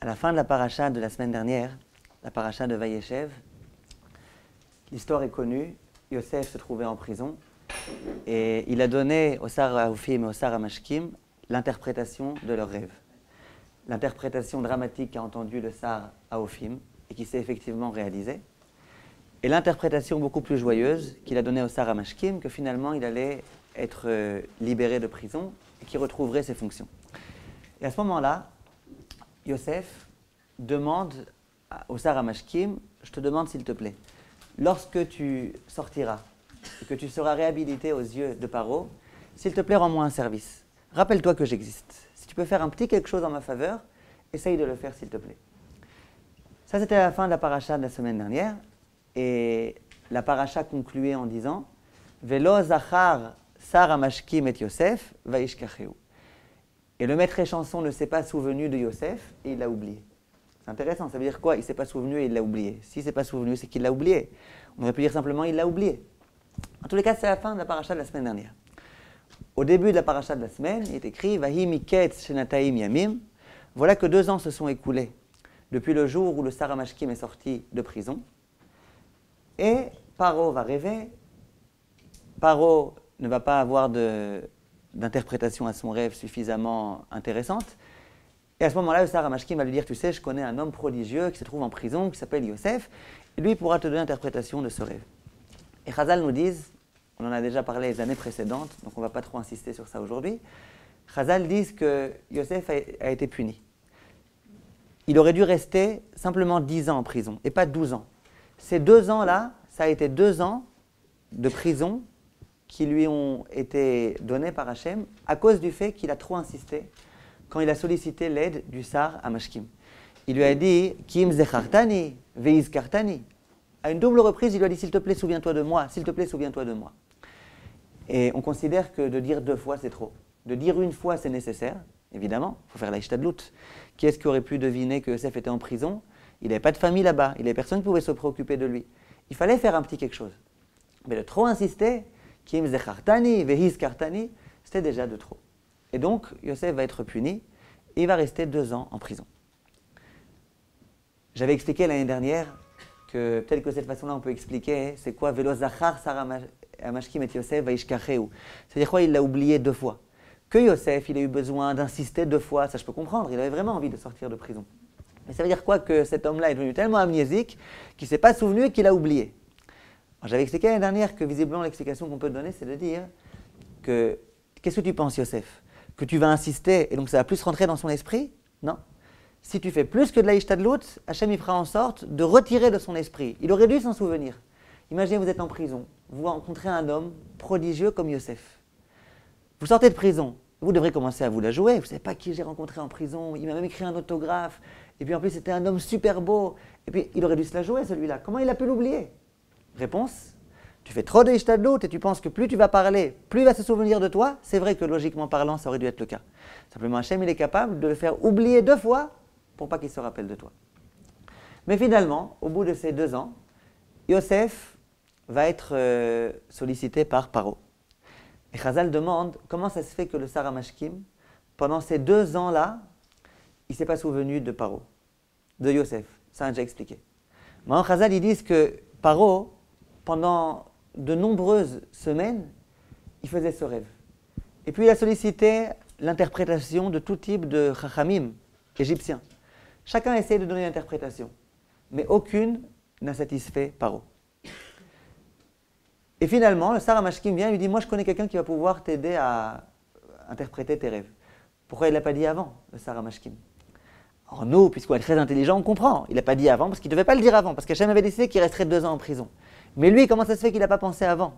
À la fin de la paracha de la semaine dernière, la paracha de Vayeshev, l'histoire est connue. Yosef se trouvait en prison et il a donné au Sar HaOfim et au Sar HaMashkim l'interprétation de leurs rêves. L'interprétation dramatique qu'a entendue le Sar HaOfim et qui s'est effectivement réalisée. Et l'interprétation beaucoup plus joyeuse qu'il a donnée au Sar HaMashkim, que finalement il allait être libéré de prison et qu'il retrouverait ses fonctions. Et à ce moment-là, Yosef demande au Sar HaMashkim, je te demande s'il te plaît, lorsque tu sortiras et que tu seras réhabilité aux yeux de Paro, s'il te plaît, rends-moi un service. Rappelle-toi que j'existe. Si tu peux faire un petit quelque chose en ma faveur, essaye de le faire s'il te plaît. Ça, c'était la fin de la paracha de la semaine dernière. Et la paracha concluait en disant Velo zachar Sar HaMashkim et Yosef vaishkacheu. Et le maître échanson ne s'est pas souvenu de Yosef et il l'a oublié. C'est intéressant, ça veut dire quoi? Il ne s'est pas souvenu et il l'a oublié. S'il ne s'est pas souvenu, c'est qu'il l'a oublié. On aurait pu dire simplement il l'a oublié. En tous les cas, c'est la fin de la paracha de la semaine dernière. Au début de la paracha de la semaine, il est écrit Vahi miketz shenataim yamim. Voilà que 2 ans se sont écoulés depuis le jour où le Sar HaMashkim est sorti de prison. Et Paro va rêver. Paro ne va pas avoir d'interprétation à son rêve suffisamment intéressante. Et à ce moment-là, le Sar HaMashkim va lui dire, tu sais, je connais un homme prodigieux qui se trouve en prison, qui s'appelle Yosef, et lui pourra te donner l'interprétation de ce rêve. Et Chazal nous disent, on en a déjà parlé les années précédentes, donc on ne va pas trop insister sur ça aujourd'hui, Chazal disent que Yosef a été puni. Il aurait dû rester simplement 10 ans en prison, et pas 12 ans. Ces 2 ans-là, ça a été 2 ans de prison qui lui ont été donnés par Hachem à cause du fait qu'il a trop insisté quand il a sollicité l'aide du Sar HaMashkim. Il lui a dit « Kim zechartani veizkartani » À une double reprise, il lui a dit « S'il te plaît, souviens-toi de moi, s'il te plaît, souviens-toi de moi ». Et on considère que de dire 2 fois, c'est trop. De dire 1 fois, c'est nécessaire, évidemment, il faut faire la ishtadlout. Qui est-ce qui aurait pu deviner que Yosef était en prison? Il n'avait pas de famille là-bas, il n'avait personne qui pouvait se préoccuper de lui. Il fallait faire un petit quelque chose. Mais de trop insister, Kim zechartani veizkartani, c'était déjà de trop. Et donc, Yosef va être puni et il va rester 2 ans en prison. J'avais expliqué l'année dernière que peut-être que de cette façon-là, on peut expliquer c'est quoi Velo zachar Sar HaMashkim et Yosef vaishkacheu. C'est-à-dire quoi? Il l'a oublié 2 fois. Que Yosef, il a eu besoin d'insister 2 fois, ça je peux comprendre, il avait vraiment envie de sortir de prison. Mais ça veut dire quoi? Que cet homme-là est devenu tellement amnésique qu'il ne s'est pas souvenu et qu'il a oublié. J'avais expliqué l'année dernière que visiblement l'explication qu'on peut donner, c'est de dire que qu'est-ce que tu penses, Yosef? Que tu vas insister et donc ça va plus rentrer dans son esprit? Non. Si tu fais plus que de la ishtadlout, Hachem il fera en sorte de retirer de son esprit. Il aurait dû s'en souvenir. Imaginez, vous êtes en prison, vous rencontrez un homme prodigieux comme Yosef. Vous sortez de prison, vous devrez commencer à vous la jouer. Vous ne savez pas qui j'ai rencontré en prison, il m'a même écrit un autographe, et puis en plus c'était un homme super beau, et puis il aurait dû se la jouer celui-là. Comment il a pu l'oublier? Réponse, tu fais trop de ishtadlout et tu penses que plus tu vas parler, plus il va se souvenir de toi. C'est vrai que logiquement parlant, ça aurait dû être le cas. Simplement, Hachem, il est capable de le faire oublier 2 fois pour pas qu'il se rappelle de toi. Mais finalement, au bout de ces 2 ans, Yosef va être sollicité par Paro. Et Chazal demande comment ça se fait que le Sar HaMashkim, pendant ces 2 ans-là, il ne s'est pas souvenu de Paro, de Yosef. Ça, on a déjà expliqué. Maintenant, Chazal, ils disent que Paro, pendant de nombreuses semaines, il faisait ce rêve. Et puis il a sollicité l'interprétation de tout type de chachamim égyptiens. Chacun essayait de donner une interprétation, mais aucune n'a satisfait Paro. Et finalement, le Sar HaMashkim vient et lui dit « Moi, je connais quelqu'un qui va pouvoir t'aider à interpréter tes rêves. » Pourquoi il ne l'a pas dit avant, le Sar HaMashkim? Alors nous, puisqu'on est très intelligents, on comprend. Il n'a pas dit avant parce qu'il ne devait pas le dire avant, parce qu'Hachem avait décidé qu'il resterait 2 ans en prison. Mais lui, comment ça se fait qu'il n'a pas pensé avant?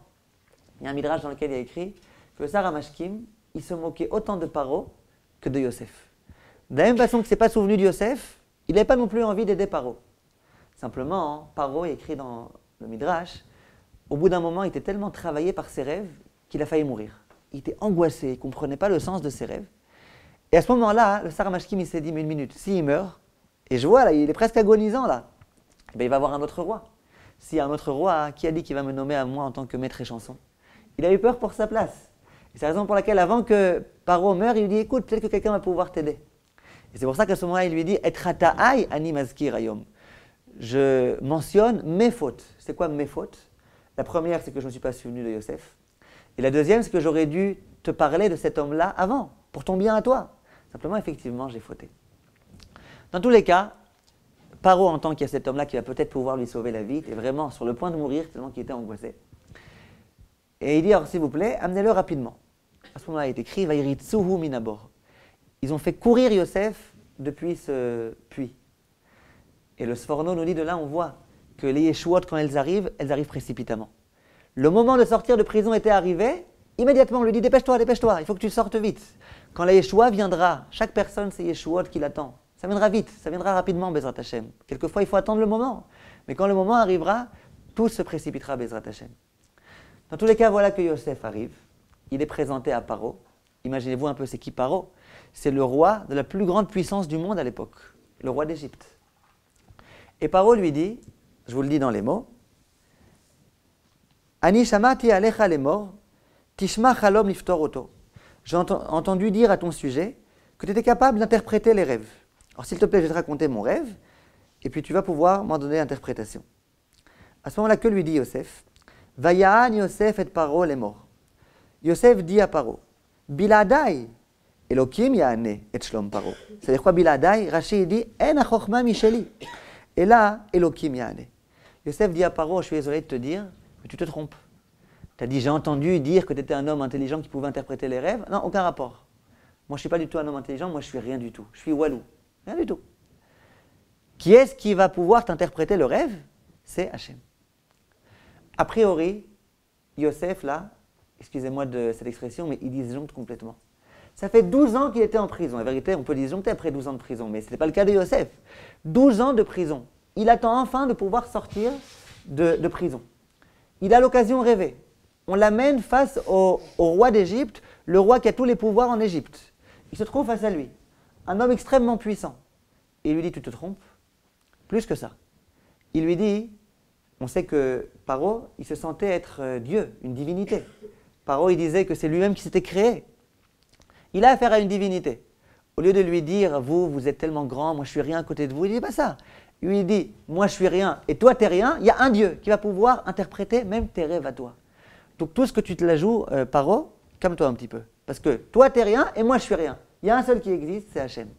Il y a un midrash dans lequel il y a écrit que le Sar HaMashkim, il se moquait autant de Paro que de Yosef. De la même façon qu'il ne s'est pas souvenu de Yosef, il n'avait pas non plus envie d'aider Paro. Simplement, Paro, écrit dans le midrash, au bout d'un moment, il était tellement travaillé par ses rêves qu'il a failli mourir. Il était angoissé, il ne comprenait pas le sens de ses rêves. Et à ce moment-là, le Sar HaMashkim, il s'est dit, mais 1 minute, s'il meurt, et je vois là, il est presque agonisant là, ben, il va avoir un autre roi. S'il y a un autre roi, qui a dit qu'il va me nommer à moi en tant que maître échanson? Il a eu peur pour sa place. Et c'est la raison pour laquelle, avant que Paro meure, il lui dit, écoute, peut-être que quelqu'un va pouvoir t'aider. Et c'est pour ça qu'à ce moment-là, il lui dit « Et chata'ai ani mazkir hayom ». Je mentionne mes fautes. C'est quoi mes fautes? La première, c'est que je ne me suis pas souvenu de Yosef. Et la deuxième, c'est que j'aurais dû te parler de cet homme-là avant, pour ton bien à toi. Simplement, effectivement, j'ai fauté. Dans tous les cas, Paro entend qu'il y a cet homme-là qui va peut-être pouvoir lui sauver la vie, et vraiment sur le point de mourir, tellement qu'il était angoissé. Et il dit, alors s'il vous plaît, amenez-le rapidement. À ce moment-là, il est écrit, Vairitsuhu minabor. Ils ont fait courir Yosef depuis ce puits. Et le Sforno nous dit, de là, on voit que les Yeshuot, quand elles arrivent précipitamment. Le moment de sortir de prison était arrivé, immédiatement on lui dit, dépêche-toi, dépêche-toi, il faut que tu sortes vite. Quand la Yeshua viendra, chaque personne, c'est Yeshuot qui l'attend. Ça viendra vite, ça viendra rapidement, Bezrat Hashem. Quelquefois, il faut attendre le moment. Mais quand le moment arrivera, tout se précipitera, Bezrat Hashem. Dans tous les cas, voilà que Yosef arrive. Il est présenté à Paro. Imaginez-vous un peu, c'est qui Paro? C'est le roi de la plus grande puissance du monde à l'époque, le roi d'Égypte. Et Paro lui dit, je vous le dis dans les mots, Ani shamati alecha lemor, tishma chalom liftor oto. J'ai entendu dire à ton sujet que tu étais capable d'interpréter les rêves. Alors s'il te plaît, je vais te raconter mon rêve, et puis tu vas pouvoir m'en donner l'interprétation. À ce moment-là, que lui dit Yosef? Vayaan Yosef et Paro lemor. Yosef dit à Paro, Biladai, Elokim yaane et shlom Paro. C'est-à-dire quoi Biladai? Rashi dit, En achochma misheli. Et là, Elokim yaane. Yosef dit à Paro, je suis désolé de te dire, mais tu te trompes. Tu as dit, j'ai entendu dire que tu étais un homme intelligent qui pouvait interpréter les rêves. Non, aucun rapport. Moi, je ne suis pas du tout un homme intelligent, moi, je suis rien du tout. Je suis walou. Rien du tout. Qui est-ce qui va pouvoir t'interpréter le rêve? C'est Hachem. A priori, Yosef, là, excusez-moi de cette expression, mais il disjoncte complètement. Ça fait 12 ans qu'il était en prison. En vérité, on peut disjoncter après 12 ans de prison, mais ce n'est pas le cas de Yosef. 12 ans de prison. Il attend enfin de pouvoir sortir de prison. Il a l'occasion rêvée. On l'amène face au roi d'Égypte, le roi qui a tous les pouvoirs en Égypte. Il se trouve face à lui, un homme extrêmement puissant. Et il lui dit, tu te trompes, plus que ça. Il lui dit, on sait que Paro, il se sentait être Dieu, une divinité. Paro, il disait que c'est lui-même qui s'était créé. Il a affaire à une divinité. Au lieu de lui dire, vous êtes tellement grand, moi je suis rien à côté de vous, il dit pas ça. Il lui dit, moi je suis rien et toi t'es rien, il y a un Dieu qui va pouvoir interpréter même tes rêves à toi. Donc tout ce que tu te la joues, Paro, calme-toi un petit peu. Parce que toi t'es rien et moi je suis rien. Il y a un seul qui existe, c'est Hachem.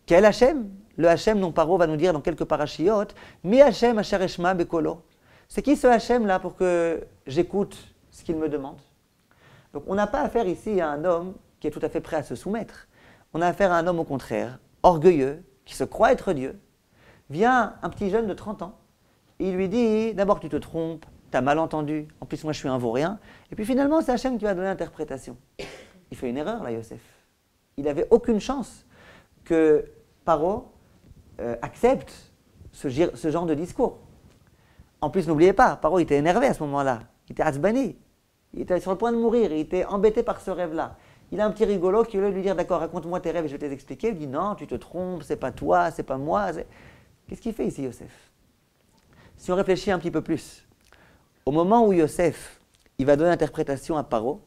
Quel Hachem? Le Hachem dont Paro va nous dire dans quelques parachiotes, Mi Hachem Asher Eshma Bekolo. C'est qui ce Hachem là pour que j'écoute ce qu'il me demande? Donc on n'a pas affaire ici à un homme qui est tout à fait prêt à se soumettre. On a affaire à un homme au contraire, orgueilleux, qui se croit être Dieu. Vient un petit jeune de 30 ans, et il lui dit, d'abord tu te trompes, tu as mal entendu, en plus moi je suis un vaurien, et puis finalement c'est Hachem qui va donner l'interprétation. Il fait une erreur là, Yosef. Il n'avait aucune chance que Paro accepte ce genre de discours. En plus, n'oubliez pas, Paro était énervé à ce moment-là, il était asbani, il était sur le point de mourir, il était embêté par ce rêve-là. Il a un petit rigolo qui, au lieu de lui dire, d'accord, raconte-moi tes rêves et je vais te les expliquer, il dit, non, tu te trompes, c'est pas toi, c'est pas moi. Qu'est-ce qu'il fait ici, Yosef? Si on réfléchit un petit peu plus, au moment où Yosef, il va donner l'interprétation à Paro,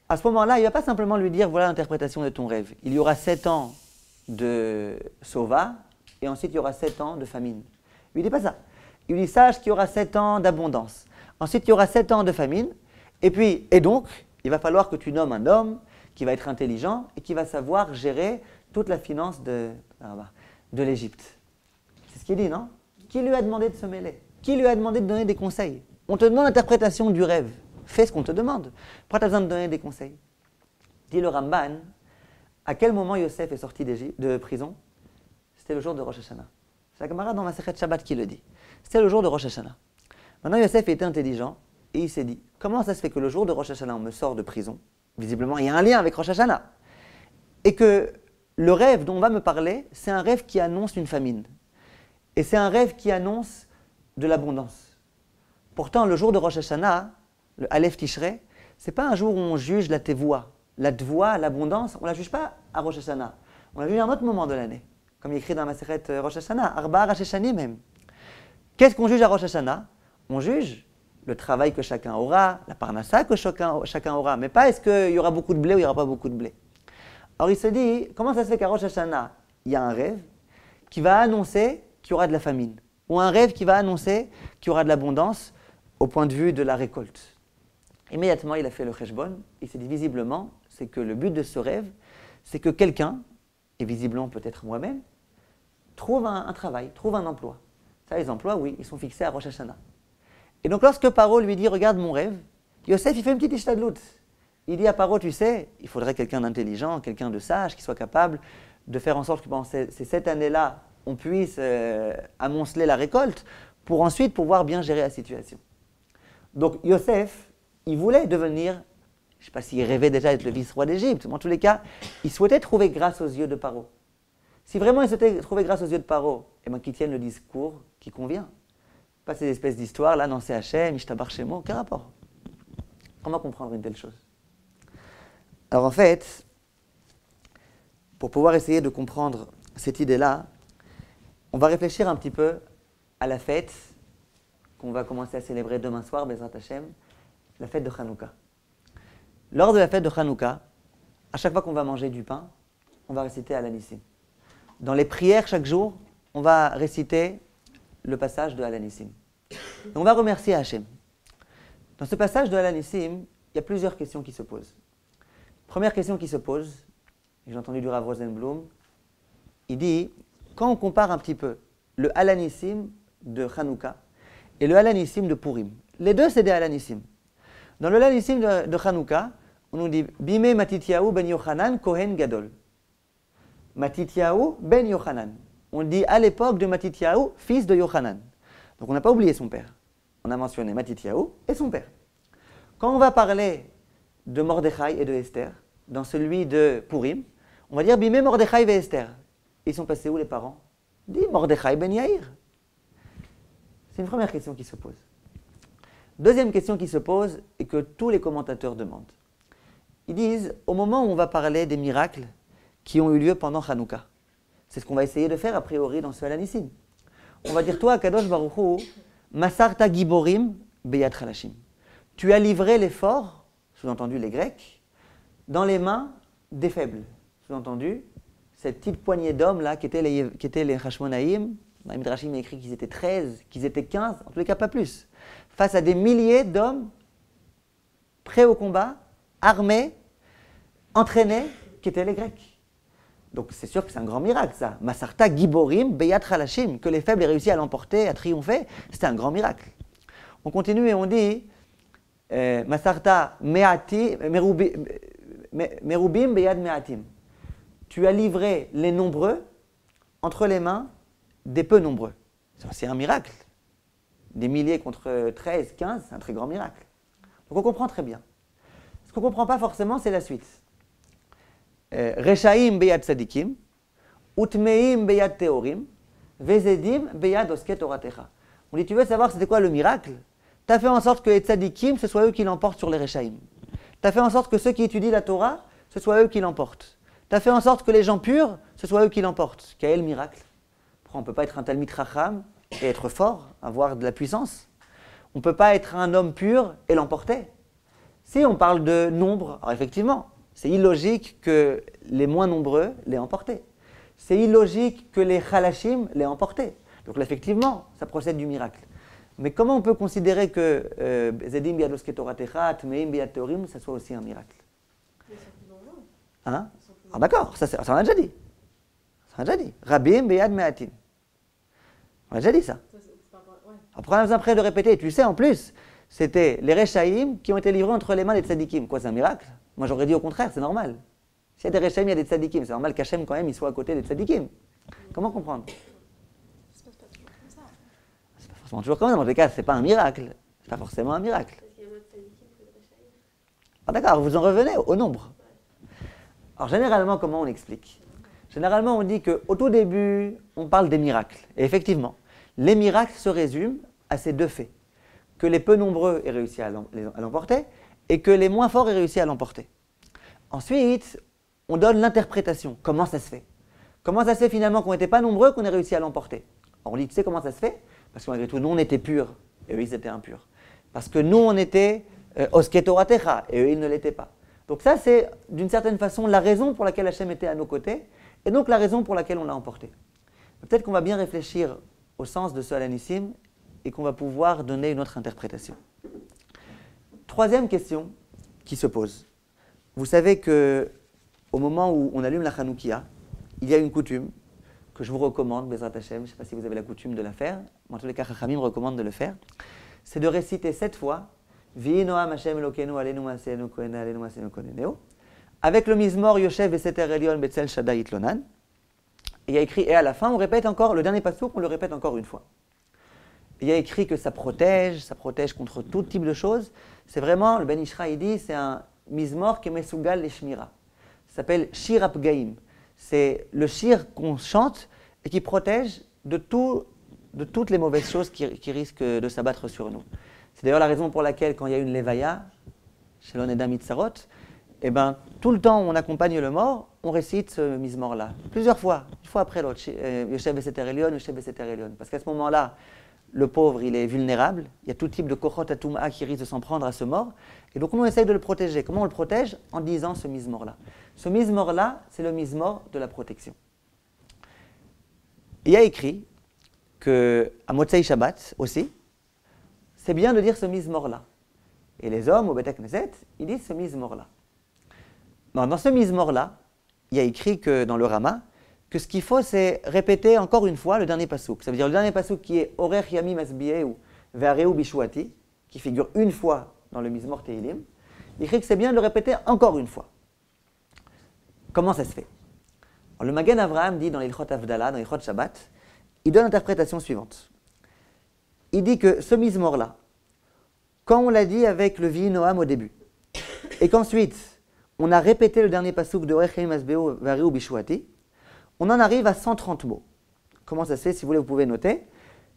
à ce moment-là, il ne va pas simplement lui dire, voilà l'interprétation de ton rêve. Il y aura 7 ans de sova, et ensuite il y aura 7 ans de famine. Il ne lui dit pas ça. Il lui dit, sache qu'il y aura 7 ans d'abondance. Ensuite, il y aura 7 ans de famine, et donc, il va falloir que tu nommes un homme qui va être intelligent et qui va savoir gérer toute la finance de l'Égypte. C'est ce qu'il dit, non? Qui lui a demandé de se mêler? Qui lui a demandé de donner des conseils? On te demande l'interprétation du rêve. Fais ce qu'on te demande. Pourquoi tu as besoin de donner des conseils? Dit le Ramban, à quel moment Yosef est sorti de prison? C'était le jour de Rosh Hashanah. C'est la Gemara dans ma Masechet Shabbat qui le dit. C'était le jour de Rosh Hashanah. Maintenant, Yosef était intelligent et il s'est dit, comment ça se fait que le jour de Rosh Hashanah, on me sort de prison? Visiblement, il y a un lien avec Rosh Hashanah. Et que le rêve dont on va me parler, c'est un rêve qui annonce une famine. Et c'est un rêve qui annonce de l'abondance. Pourtant, le jour de Rosh Hashanah, le Aleph Tishrei, ce n'est pas un jour où on juge la tevoua. La tevoua, l'abondance, on ne la juge pas à Rosh Hashanah. On la juge à un autre moment de l'année. Comme il est écrit dans la Masechet Rosh Hashanah, Arba Rosh Hashanah même. Qu'est-ce qu'on juge à Rosh Hashanah? On juge le travail que chacun aura, la parnassa que chacun aura, mais pas est-ce qu'il y aura beaucoup de blé ou il n'y aura pas beaucoup de blé. Alors il se dit, comment ça se fait qu'à Rosh Hashanah, il y a un rêve qui va annoncer qu'il y aura de la famine, ou un rêve qui va annoncer qu'il y aura de l'abondance au point de vue de la récolte. Immédiatement, il a fait le cheshbon, il s'est dit visiblement, c'est que le but de ce rêve, c'est que quelqu'un, et visiblement peut-être moi-même, trouve un travail, trouve un emploi. Ça, les emplois, oui, ils sont fixés à Rosh Hashanah. Et donc lorsque Paro lui dit, regarde mon rêve, Yosef, il fait une petite ishtadlout. Il dit à Paro, tu sais, il faudrait quelqu'un d'intelligent, quelqu'un de sage, qui soit capable de faire en sorte que pendant ces 7 années-là, on puisse amonceler la récolte pour ensuite pouvoir bien gérer la situation. Donc Yosef, il voulait devenir, je ne sais pas s'il rêvait déjà d'être le vice-roi d'Égypte, mais en tous les cas, il souhaitait trouver grâce aux yeux de Paro. Si vraiment il souhaitait trouver grâce aux yeux de Paro, eh bien qu'il tienne le discours qui convient. Pas ces espèces d'histoires, là, dans CHM, Ishtabar Shemo, aucun rapport. Comment comprendre une telle chose? Alors en fait, pour pouvoir essayer de comprendre cette idée-là, on va réfléchir un petit peu à la fête qu'on va commencer à célébrer demain soir, Bezrat Hashem, la fête de Hanouka. Lors de la fête de Hanouka, à chaque fois qu'on va manger du pain, on va réciter Al-Anissim. Dans les prières chaque jour, on va réciter le passage de Al-Anissim. On va remercier Hachem. Dans ce passage de Al-Anissim, il y a plusieurs questions qui se posent. Première question qui se pose, et j'ai entendu du Rav Rosenblum, il dit, quand on compare un petit peu le Al-Anissim de Hanouka et le Al-Anissim de Purim, les deux c'est des Al-Anissim. Dans le Al-Anissim de Hanouka, on nous dit Bime Matityahu ben Yochanan Kohen Gadol. Matityahu ben Yochanan. On dit à l'époque de Matityahu, fils de Yochanan. Donc on n'a pas oublié son père. On a mentionné Matityahu et son père. Quand on va parler de Mordechai et de Esther, dans celui de Purim, on va dire Bime Mordechai et Esther. Ils sont passés où les parents? Dit Mordechai ben Yair. C'est une première question qui se pose. Deuxième question qui se pose et que tous les commentateurs demandent. Ils disent, au moment où on va parler des miracles qui ont eu lieu pendant Hanouka, c'est ce qu'on va essayer de faire a priori dans ce Al-Anissim. On va dire, toi, Kadosh Baruch Hu, Masarta Giborim Beyad Chalashim. Tu as livré les forts, sous-entendu les Grecs, dans les mains des faibles. Sous-entendu, cette petite poignée d'hommes là qui étaient les Hashmonaïm, dans les Midrashim il est écrit qu'ils étaient 13, qu'ils étaient 15, en tous les cas pas plus. Face à des milliers d'hommes prêts au combat, armés, entraînés, qui étaient les Grecs. Donc c'est sûr que c'est un grand miracle ça. Masarta Giborim Beyad Chalashim, que les faibles aient réussi à l'emporter, à triompher, c'était un grand miracle. On continue et on dit Masarta Merubim Beyad Me'atim. Tu as livré les nombreux entre les mains des peu nombreux. C'est un miracle. Des milliers contre 13, 15, c'est un très grand miracle. Donc on comprend très bien. Ce qu'on ne comprend pas forcément, c'est la suite. Reshaim beyad tzadikim, utmeim beyad teorim, vezedim beyad osket oratecha. On dit, tu veux savoir c'était quoi le miracle? Tu as fait en sorte que les tzadikim, ce soit eux qui l'emportent sur les Reshaim. Tu as fait en sorte que ceux qui étudient la Torah, ce soit eux qui l'emportent. Tu as fait en sorte que les gens purs, ce soit eux qui l'emportent. Quel est le miracle? On ne peut pas être un Talmid Chacham et être fort, avoir de la puissance. On ne peut pas être un homme pur et l'emporter. Si on parle de nombre, alors effectivement, c'est illogique que les moins nombreux l'aient emporté. C'est illogique que les Chalashim l'aient emporté. Donc là, effectivement, ça procède du miracle. Mais comment on peut considérer que Zedim biyad osket oratecha, Tmeim biyad teorim, ça soit aussi un miracle? Hein? Ah d'accord, ça on a déjà dit. Ça on a déjà dit. Rabim beyad me'atim. On a déjà dit ça. Après, on a besoin après de répéter. Tu sais, en plus, c'était les Reshaïm qui ont été livrés entre les mains des tzadikim. Quoi, c'est un miracle? Moi, j'aurais dit au contraire, c'est normal. S'il y a des Reshaïm, il y a des tzadikim. C'est normal qu'Hachem, quand même, il soit à côté des tzadikim. Comment comprendre? Ça se passe pas toujours comme ça. C'est pas forcément toujours comme ça. Dans tous les cas, c'est pas un miracle. C'est pas forcément un miracle. Parce qu'il y a moins de tzadikim que de Reshaïm. Ah d'accord, vous en revenez au nombre. Alors, généralement, comment on explique? Généralement, on dit qu'au tout début, on parle des miracles. Et effectivement, les miracles se résument à ces deux faits. Que les peu nombreux aient réussi à l'emporter et que les moins forts aient réussi à l'emporter. Ensuite, on donne l'interprétation. Comment ça se fait? Comment ça se fait finalement qu'on n'était pas nombreux, qu'on ait réussi à l'emporter? Alors on dit, tu sais comment ça se fait? Parce que malgré tout, nous on était purs et eux ils étaient impurs. Parce que nous on était osket oratecha et eux ils ne l'étaient pas. Donc ça c'est d'une certaine façon la raison pour laquelle Hachem était à nos côtés Et donc la raison pour laquelle on l'a emporté. Peut-être qu'on va bien réfléchir au sens de ce Alanissim et qu'on va pouvoir donner une autre interprétation. Troisième question qui se pose. Vous savez qu'au moment où on allume la Hanoukia, il y a une coutume que je vous recommande, Bezrat Hashem, je ne sais pas si vous avez la coutume de la faire, mais en tous les cas, Chachamim recommande de le faire, c'est de réciter 7 fois Vihi Noam Hashem Elokeinu Aleinu Maasenu Kohen Aleinu Maasenu Koneneu, avec le Mizmor Yoshev Veseter Elyon Betzel Shaddai Itlonan. Il y a écrit, et à la fin, on répète encore, le dernier passouk, on le répète encore une fois. Il y a écrit que ça protège contre tout type de choses. C'est vraiment, le Ben Ishra, il dit, c'est un Mizmor qui est Mesugal Leshmira. Ça s'appelle Shir Apgaim. C'est le shir qu'on chante et qui protège de toutes les mauvaises choses qui risquent de s'abattre sur nous. C'est d'ailleurs la raison pour laquelle, quand il y a une levaya, chez l'Oneda Mitzarot, eh ben, tout le temps où on accompagne le mort, on récite ce Mizmor-là. Plusieurs fois, une fois après l'autre. Yoshev Veseter Elyon, Yoshev Veseter Elyon. Parce qu'à ce moment-là, le pauvre, il est vulnérable. Il y a tout type de kochot atouma qui risque de s'en prendre à ce mort. Et donc, on essaye de le protéger. Comment on le protège? En disant ce Mizmor-là. Ce Mizmor-là, c'est le Mizmor de la protection. Il y a écrit qu'à Motzei Shabbat aussi, c'est bien de dire ce Mizmor-là. Et les hommes au Beit Knesset, ils disent ce Mizmor-là. Dans ce Mizmor-là, il y a écrit que dans le Rama, que ce qu'il faut, c'est répéter encore une fois le dernier pasouk. Ça veut dire le dernier pasouk qui est Orech Yamim Asbieu Ve'areu Bishuati, qui figure une fois dans le Mizmor Tehilim. Il écrit que c'est bien de le répéter encore une fois. Comment ça se fait? Alors, le Magen Avraham dit dans l'Ilchot Avdallah, dans l'Ilchot Shabbat, il donne l'interprétation suivante. Il dit que ce Mizmor-là, quand on l'a dit avec le Vihi Noam au début, et qu'ensuite on a répété le dernier pasouk de Orech Yamim Asbieu Ve'areu Bishuati, on en arrive à 130 mots. Comment ça se fait? Si vous voulez, vous pouvez noter.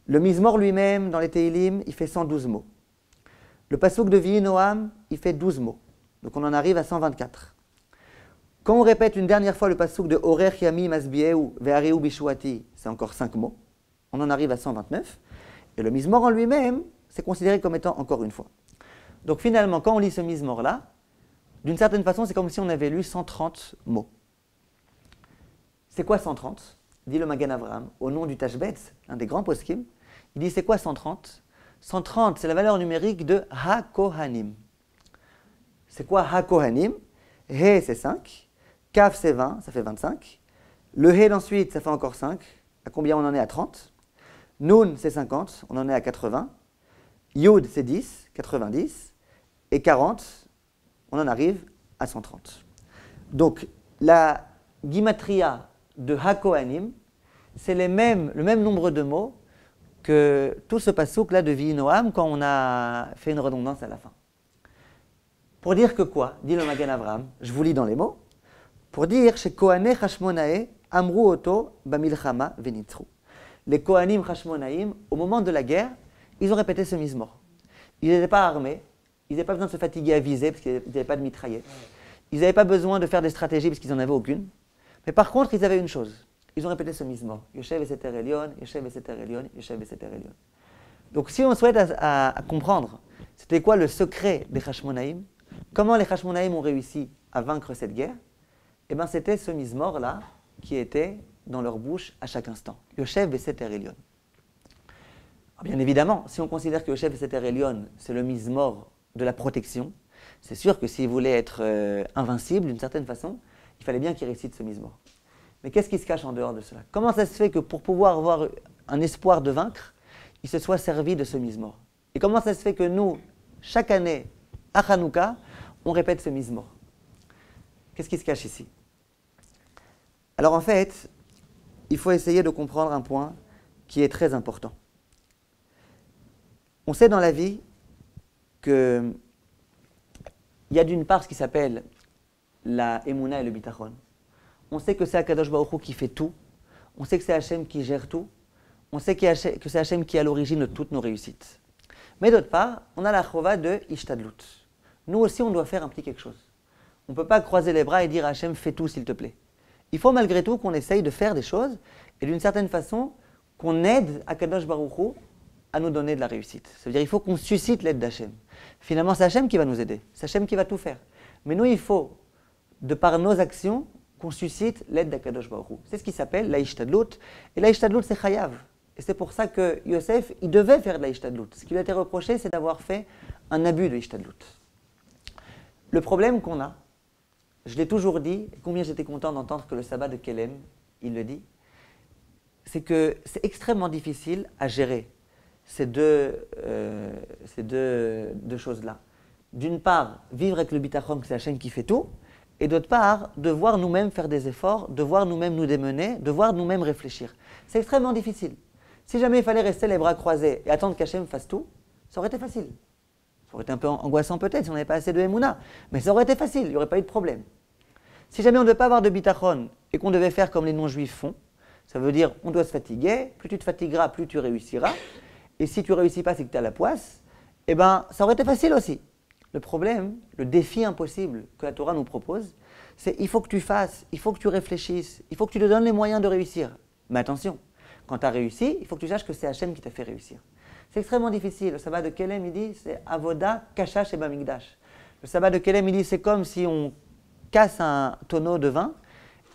Le Mizmor lui-même, dans les Tehilim, il fait 112 mots. Le pasouk de Vihi Noam, il fait 12 mots. Donc on en arrive à 124. Quand on répète une dernière fois le pasouk de Orech Yamim Asbieu Ve'areu Bishuati, c'est encore 5 mots. On en arrive à 129. Et le Mizmor en lui-même, c'est considéré comme étant encore une fois. Donc finalement, quand on lit ce Mizmor-là, d'une certaine façon, c'est comme si on avait lu 130 mots. C'est quoi 130? Dit le Magen Avraham, au nom du Tashbetz, un des grands poskim. Il dit c'est quoi 130? 130, c'est la valeur numérique de Ha-Kohanim. C'est quoi Ha-Kohanim? He, c'est 5. Kaf, c'est 20, ça fait 25. Le He, ensuite, ça fait encore 5. À combien on en est? À 30. Nun, c'est 50, on en est à 80. Yud, c'est 10, 90. Et 40, on en arrive à 130. Donc, la Gimatria de Ha-Kohanim, c'est le même nombre de mots que tout ce pasouk-là de Vihi Noam quand on a fait une redondance à la fin. Pour dire que quoi? Dit le Magen Avraham, je vous lis dans les mots, pour dire chez Kohané Hashmonae Amru Oto Bamilchama Venitzru. Les Kohanim Hashmonaïm, au moment de la guerre, ils ont répété ce Mizmor. Ils n'étaient pas armés, ils n'avaient pas besoin de se fatiguer à viser parce qu'ils n'avaient pas de mitraillettes. Ils n'avaient pas besoin de faire des stratégies parce qu'ils n'en avaient aucune. Mais par contre, ils avaient une chose. Ils ont répété ce Mizmor. Yoshev Veseter Elyon, Yoshev Veseter Elyon, Yoshev Veseter Elyon. Donc si on souhaite à comprendre c'était quoi le secret des Hashmonaïm, comment les Hashmonaïm ont réussi à vaincre cette guerre, eh bien c'était ce Mizmor-là qui était dans leur bouche à chaque instant. Yoshev Veseter Elyon. Bien évidemment, si on considère que Yoshev Veseter Elyon, c'est le Mizmor de la protection, c'est sûr que s'il voulait être invincible d'une certaine façon, il fallait bien qu'il récite ce Mizmor. Mais qu'est-ce qui se cache en dehors de cela? Comment ça se fait que pour pouvoir avoir un espoir de vaincre, il se soit servi de ce Mizmor? Et comment ça se fait que nous, chaque année, à Hanouka, on répète ce Mizmor? Qu'est-ce qui se cache ici? Alors en fait, il faut essayer de comprendre un point qui est très important. On sait dans la vie qu'il y a d'une part ce qui s'appelle la Emouna et le Bitachon. On sait que c'est Akadosh Baruch Hu qui fait tout. On sait que c'est Hachem qui gère tout. On sait que c'est Hachem qui est à l'origine de toutes nos réussites. Mais d'autre part, on a la chova de Ishtadlut. Nous aussi, on doit faire un petit quelque chose. On ne peut pas croiser les bras et dire à Hachem, fais tout s'il te plaît. Il faut malgré tout qu'on essaye de faire des choses et d'une certaine façon, qu'on aide Akadosh Baruch Hu à nous donner de la réussite. Ça veut dire qu'il faut qu'on suscite l'aide d'Hachem. Finalement, c'est Hachem qui va nous aider. C'est Hachem qui va tout faire. Mais nous, il faut, de par nos actions, qu'on suscite l'aide d'Akadosh Baruch Hu. C'est ce qui s'appelle la Ishtadlut. Et la Ishtadlut, c'est Chayav. Et c'est pour ça que Yosef, il devait faire de la Ishtadlut. Ce qui lui a été reproché, c'est d'avoir fait un abus de Ishtadlut. Le problème qu'on a, je l'ai toujours dit, et combien j'étais content d'entendre que le sabbat de Kelem, il le dit, c'est que c'est extrêmement difficile à gérer ces deux choses-là. D'une part, vivre avec le bitachon, que c'est Hachem qui fait tout, et d'autre part, devoir nous-mêmes faire des efforts, devoir nous-mêmes nous démener, devoir nous-mêmes réfléchir. C'est extrêmement difficile. Si jamais il fallait rester les bras croisés et attendre qu'Hachem fasse tout, ça aurait été facile. Ça aurait été un peu angoissant peut-être si on n'avait pas assez de Emouna, mais ça aurait été facile, il n'y aurait pas eu de problème. Si jamais on ne devait pas avoir de bitachon et qu'on devait faire comme les non-juifs font, ça veut dire on doit se fatiguer, plus tu te fatigueras, plus tu réussiras, et si tu ne réussis pas, c'est que tu as la poisse, eh bien ça aurait été facile aussi. Le problème, le défi impossible que la Torah nous propose, c'est il faut que tu fasses, il faut que tu réfléchisses, il faut que tu te donnes les moyens de réussir. Mais attention, quand tu as réussi, il faut que tu saches que c'est Hachem qui t'a fait réussir. C'est extrêmement difficile. Le sabbat de Kelem, il dit, c'est Avoda, Kashash et Bamikdash. Le sabbat de Kelem, il dit, c'est comme si on casse un tonneau de vin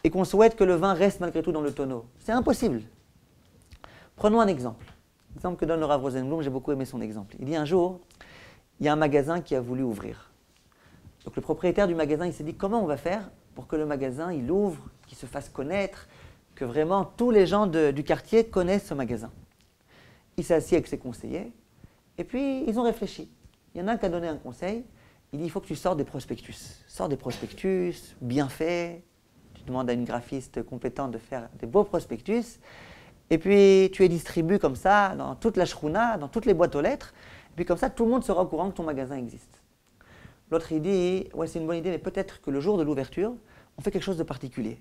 et qu'on souhaite que le vin reste malgré tout dans le tonneau. C'est impossible. Prenons un exemple. L'exemple que donne le Rav Rosenblum, j'ai beaucoup aimé son exemple. Il dit un jour, il y a un magasin qui a voulu ouvrir. Donc le propriétaire du magasin, il s'est dit, comment on va faire pour que le magasin, il ouvre, qu'il se fasse connaître, que vraiment tous les gens du quartier connaissent ce magasin. Il s'est assis avec ses conseillers, et puis ils ont réfléchi. Il y en a un qui a donné un conseil, il dit, il faut que tu sortes des prospectus. Sors des prospectus, bien faits, tu demandes à une graphiste compétente de faire des beaux prospectus, et puis tu les distribues comme ça dans toute la shrouna, dans toutes les boîtes aux lettres, et puis comme ça tout le monde sera au courant que ton magasin existe. L'autre il dit, ouais c'est une bonne idée, mais peut-être que le jour de l'ouverture, on fait quelque chose de particulier.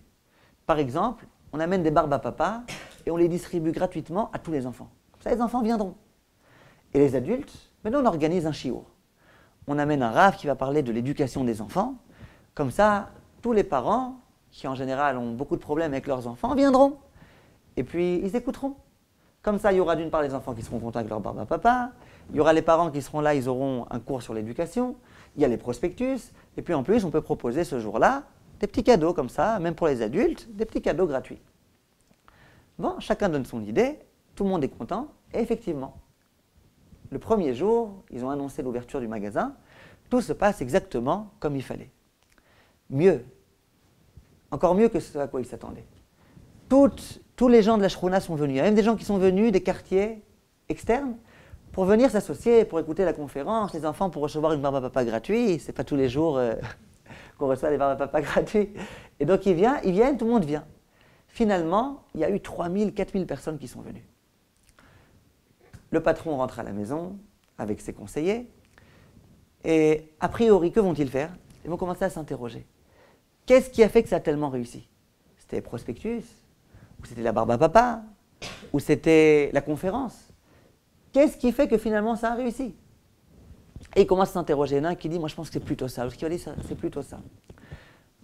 Par exemple, on amène des barbes à papa et on les distribue gratuitement à tous les enfants. Comme ça les enfants viendront. Et les adultes, maintenant on organise un shiur. On amène un rav qui va parler de l'éducation des enfants. Comme ça, tous les parents, qui en général ont beaucoup de problèmes avec leurs enfants, viendront. Et puis ils écouteront. Comme ça, il y aura d'une part les enfants qui seront contents avec leur barbe à papa, il y aura les parents qui seront là, ils auront un cours sur l'éducation, il y a les prospectus, et puis en plus, on peut proposer ce jour-là des petits cadeaux comme ça, même pour les adultes, des petits cadeaux gratuits. Bon, chacun donne son idée, tout le monde est content, et effectivement, le premier jour, ils ont annoncé l'ouverture du magasin, tout se passe exactement comme il fallait. Mieux, encore mieux que ce à quoi ils s'attendaient. Tous les gens de la Shrouna sont venus. Il y a même des gens qui sont venus des quartiers externes pour venir s'associer, pour écouter la conférence, les enfants pour recevoir une barbe à papa gratuite. C'est pas tous les jours qu'on reçoit des barbes à papa gratuits. Et donc ils viennent, tout le monde vient. Finalement, il y a eu 3000, 4000 personnes qui sont venues. Le patron rentre à la maison avec ses conseillers et a priori, que vont-ils faire? Ils vont commencer à s'interroger. Qu'est-ce qui a fait que ça a tellement réussi? C'était les prospectus? Ou c'était la barbe à papa, ou c'était la conférence. Qu'est-ce qui fait que finalement ça a réussi? Et il commence à s'interroger. Il y en a un qui dit, moi je pense que c'est plutôt ça. L'autre qui va dire, c'est plutôt ça.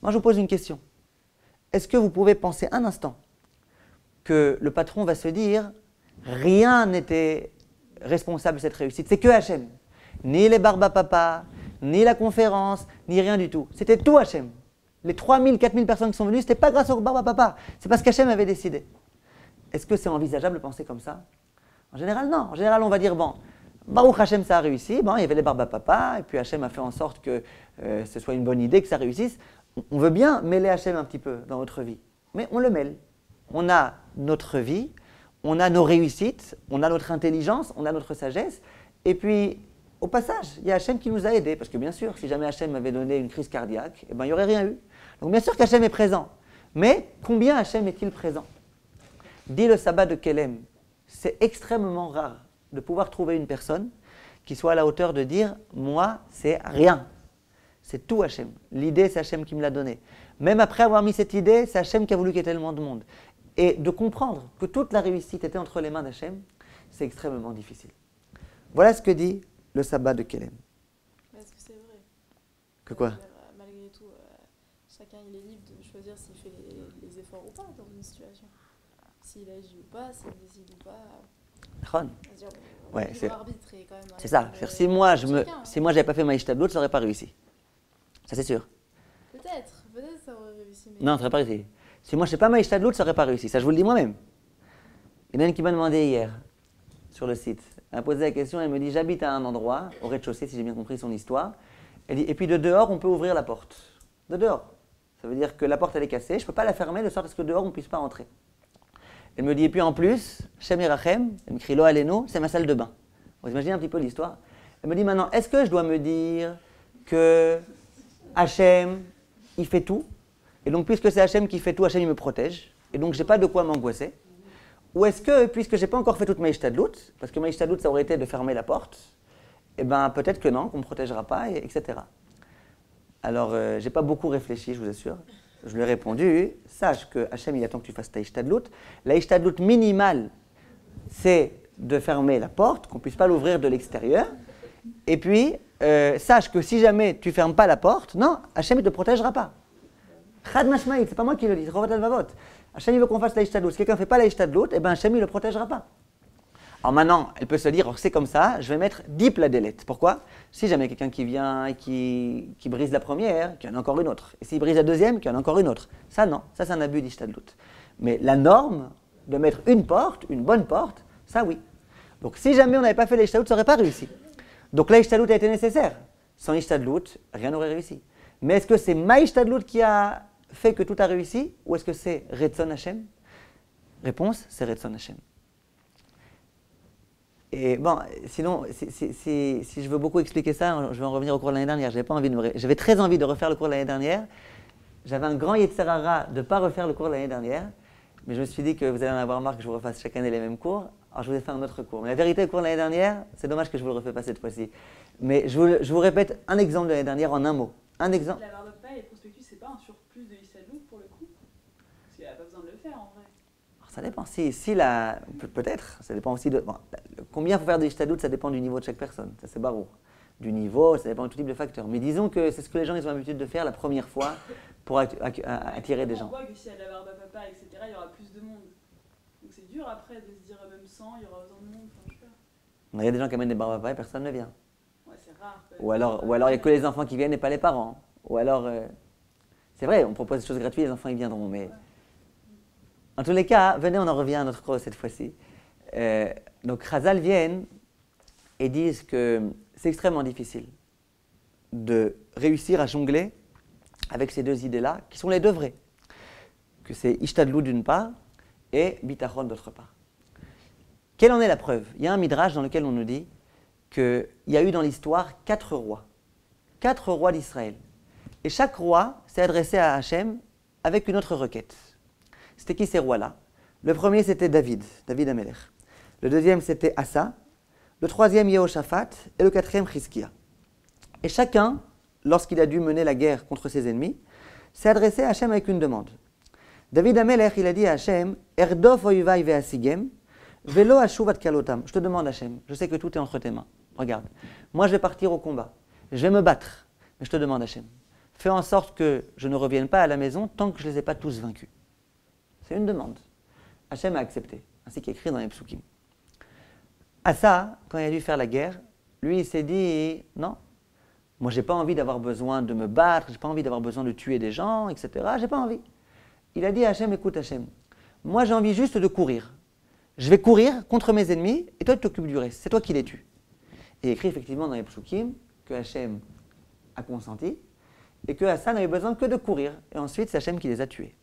Moi je vous pose une question. Est-ce que vous pouvez penser un instant que le patron va se dire, rien n'était responsable de cette réussite, c'est que Hachem. Ni les barbes à papa, ni la conférence, ni rien du tout. C'était tout Hachem. Les 3000, 4000 personnes qui sont venues, ce n'était pas grâce au barbe à papa, c'est parce qu'Hachem avait décidé. Est-ce que c'est envisageable de penser comme ça? En général, non. En général, on va dire, bon, Baruch Hachem, ça a réussi, bon, il y avait les barbes à papa, et puis Hachem a fait en sorte que ce soit une bonne idée, que ça réussisse. On veut bien mêler Hachem un petit peu dans notre vie, mais on le mêle. On a notre vie, on a nos réussites, on a notre intelligence, on a notre sagesse, et puis, au passage, il y a Hachem qui nous a aidés, parce que bien sûr, si jamais Hachem avait donné une crise cardiaque, eh ben, il n'y aurait rien eu. Donc bien sûr qu'Hachem est présent, mais combien Hachem est-il présent? Dit le sabbat de Kelem, c'est extrêmement rare de pouvoir trouver une personne qui soit à la hauteur de dire « moi, c'est rien ». C'est tout Hachem. L'idée, c'est Hachem qui me l'a donnée. Même après avoir mis cette idée, c'est Hachem qui a voulu qu'il y ait tellement de monde. Et de comprendre que toute la réussite était entre les mains d'Hachem, c'est extrêmement difficile. Voilà ce que dit le sabbat de Kelem. Est-ce que c'est vrai? Que quoi? Malgré tout, chacun il est libre de choisir s'il fait les efforts ou pas dans une situation. S'il agit ou pas, s'il décide ou pas. Ouais, c'est arbitre est quand même ça. Si moi, j'avais pas fait ma Ishtadlut, ça n'aurait pas réussi. Ça, c'est sûr. Peut-être. peut-être ça aurait réussi. Mais... Non, ça n'aurait pas réussi. Si moi je ne sais pas Maïshtadlout, ça n'aurait pas réussi. Ça, je vous le dis moi-même. Il y en a une qui m'a demandé hier, sur le site. Elle m'a posé la question, elle me dit, j'habite à un endroit, au rez-de-chaussée, si j'ai bien compris son histoire. Elle dit, et puis de dehors, on peut ouvrir la porte. De dehors. Ça veut dire que la porte, elle est cassée, je ne peux pas la fermer de sorte à ce que dehors, on ne puisse pas entrer. Elle me dit, et puis en plus, Shem Irachem, elle me crie Lo Aleno, c'est ma salle de bain. Vous imaginez un petit peu l'histoire. Elle me dit maintenant, est-ce que je dois me dire que Hachem, il fait tout, et donc puisque c'est Hachem qui fait tout, Hachem il me protège, et donc je n'ai pas de quoi m'angoisser. Ou est-ce que, puisque je n'ai pas encore fait toute Maïshtadlout, parce que Maïshtadlout ça aurait été de fermer la porte, eh bien peut-être que non, qu'on ne me protégera pas, etc. Alors je n'ai pas beaucoup réfléchi, je vous assure. Je lui ai répondu, sache que Hachem il attend que tu fasses ta Ishtadlout. La Ishtadlout minimale, c'est de fermer la porte, qu'on ne puisse pas l'ouvrir de l'extérieur. Et puis, sache que si jamais tu ne fermes pas la porte, non, Hachem ne te protégera pas. Chad mashmaït, c'est pas moi qui le dis, c'est Chovat al-Vavot. Hachem il veut qu'on fasse la Ishtadlout. Si quelqu'un ne fait pas la Ishtadlout, eh ben Hachem ne le protégera pas. Alors maintenant, elle peut se dire, c'est comme ça, je vais mettre 10 pladelettes. Pourquoi? Si jamais quelqu'un qui vient et qui brise la première, qu'il y en a encore une autre. Et s'il brise la deuxième, qu'il y en a encore une autre. Ça non, ça c'est un abus d'Ishtadlout. Mais la norme de mettre une porte, une bonne porte, ça oui. Donc si jamais on n'avait pas fait la Ishtadlout, ça n'aurait pas réussi. Donc la Ishtadlout a été nécessaire. Sans Ishtadlout, rien n'aurait réussi. Mais est-ce que c'est ma Ishtadlout qui a fait que tout a réussi, ou est-ce que c'est Retzon Hashem? Réponse, c'est Retzon Hashem. Et bon, sinon, si je veux beaucoup expliquer ça, je vais en revenir au cours de l'année dernière. J'avais très envie de refaire le cours de l'année dernière. J'avais un grand Yetzer Hara de ne pas refaire le cours de l'année dernière. Mais je me suis dit que vous allez en avoir marre que je vous refasse chaque année les mêmes cours. Alors je vous ai fait un autre cours. Mais la vérité, le cours de l'année dernière, c'est dommage que je ne vous le refais pas cette fois-ci. Mais je vous répète un exemple de l'année dernière en un mot. Un exemple. La barre de paille et prospectus, c'est pas un surplus de Ishtadlout pour le coup? Parce qu'il n'y a pas besoin de le faire en vrai. Alors, ça dépend. Peut-être. Ça dépend aussi de. Bon, combien il faut faire de Ishtadlout, ça dépend du niveau de chaque personne. Ça, c'est barou. Du niveau, ça dépend de tout type de facteurs. Mais disons que c'est ce que les gens ils ont l'habitude de faire la première fois pour attirer des gens. On voit que s'il y a de la barbe à papa, etc., il y aura plus de monde. Donc c'est dur après de se dire même sans, il y aura autant de monde. Enfin, je sais pas. Il y a des gens qui amènent des barbes à papa et personne ne vient. Ouais, c'est rare. Ou alors il n'y a que les enfants qui viennent et pas les parents. Ou alors, c'est vrai, on propose des choses gratuites, les enfants ils viendront. Mais Ouais. en tous les cas, venez, on en revient à notre cours cette fois-ci. Donc Chazal viennent et disent que c'est extrêmement difficile de réussir à jongler avec ces deux idées-là, qui sont les deux vraies. Que c'est Ishtadlout d'une part et Bitachon d'autre part. Quelle en est la preuve? Il y a un midrash dans lequel on nous dit qu'il y a eu dans l'histoire 4 rois. 4 rois d'Israël. Et chaque roi s'est adressé à Hachem avec une autre requête. C'était qui ces rois-là? Le premier c'était David Amelech. Le deuxième c'était Asa. Le troisième Yehoshaphat. Et le quatrième Chizkia. Et chacun, lorsqu'il a dû mener la guerre contre ses ennemis, s'est adressé à Hachem avec une demande. David Amelech, il a dit à Hachem, Erdof oivai ve'asigem, velo ashuvat kalotam. Je te demande Hachem, je sais que tout est entre tes mains. Regarde, moi je vais partir au combat, je vais me battre, mais je te demande Hachem, fais en sorte que je ne revienne pas à la maison tant que je ne les ai pas tous vaincus. C'est une demande. Hachem a accepté, ainsi qu'écrit dans les psukim. Asa, quand il a dû faire la guerre, lui il s'est dit, non, moi j'ai pas envie d'avoir besoin de me battre, j'ai pas envie d'avoir besoin de tuer des gens, etc. J'ai pas envie. Il a dit à Hachem, écoute Hachem, moi j'ai envie juste de courir. Je vais courir contre mes ennemis et toi tu t'occupes du reste, c'est toi qui les tues. Et il écrit effectivement dans les psukim que Hachem a consenti et que Asa n'avait besoin que de courir. Et ensuite c'est Hachem qui les a tués.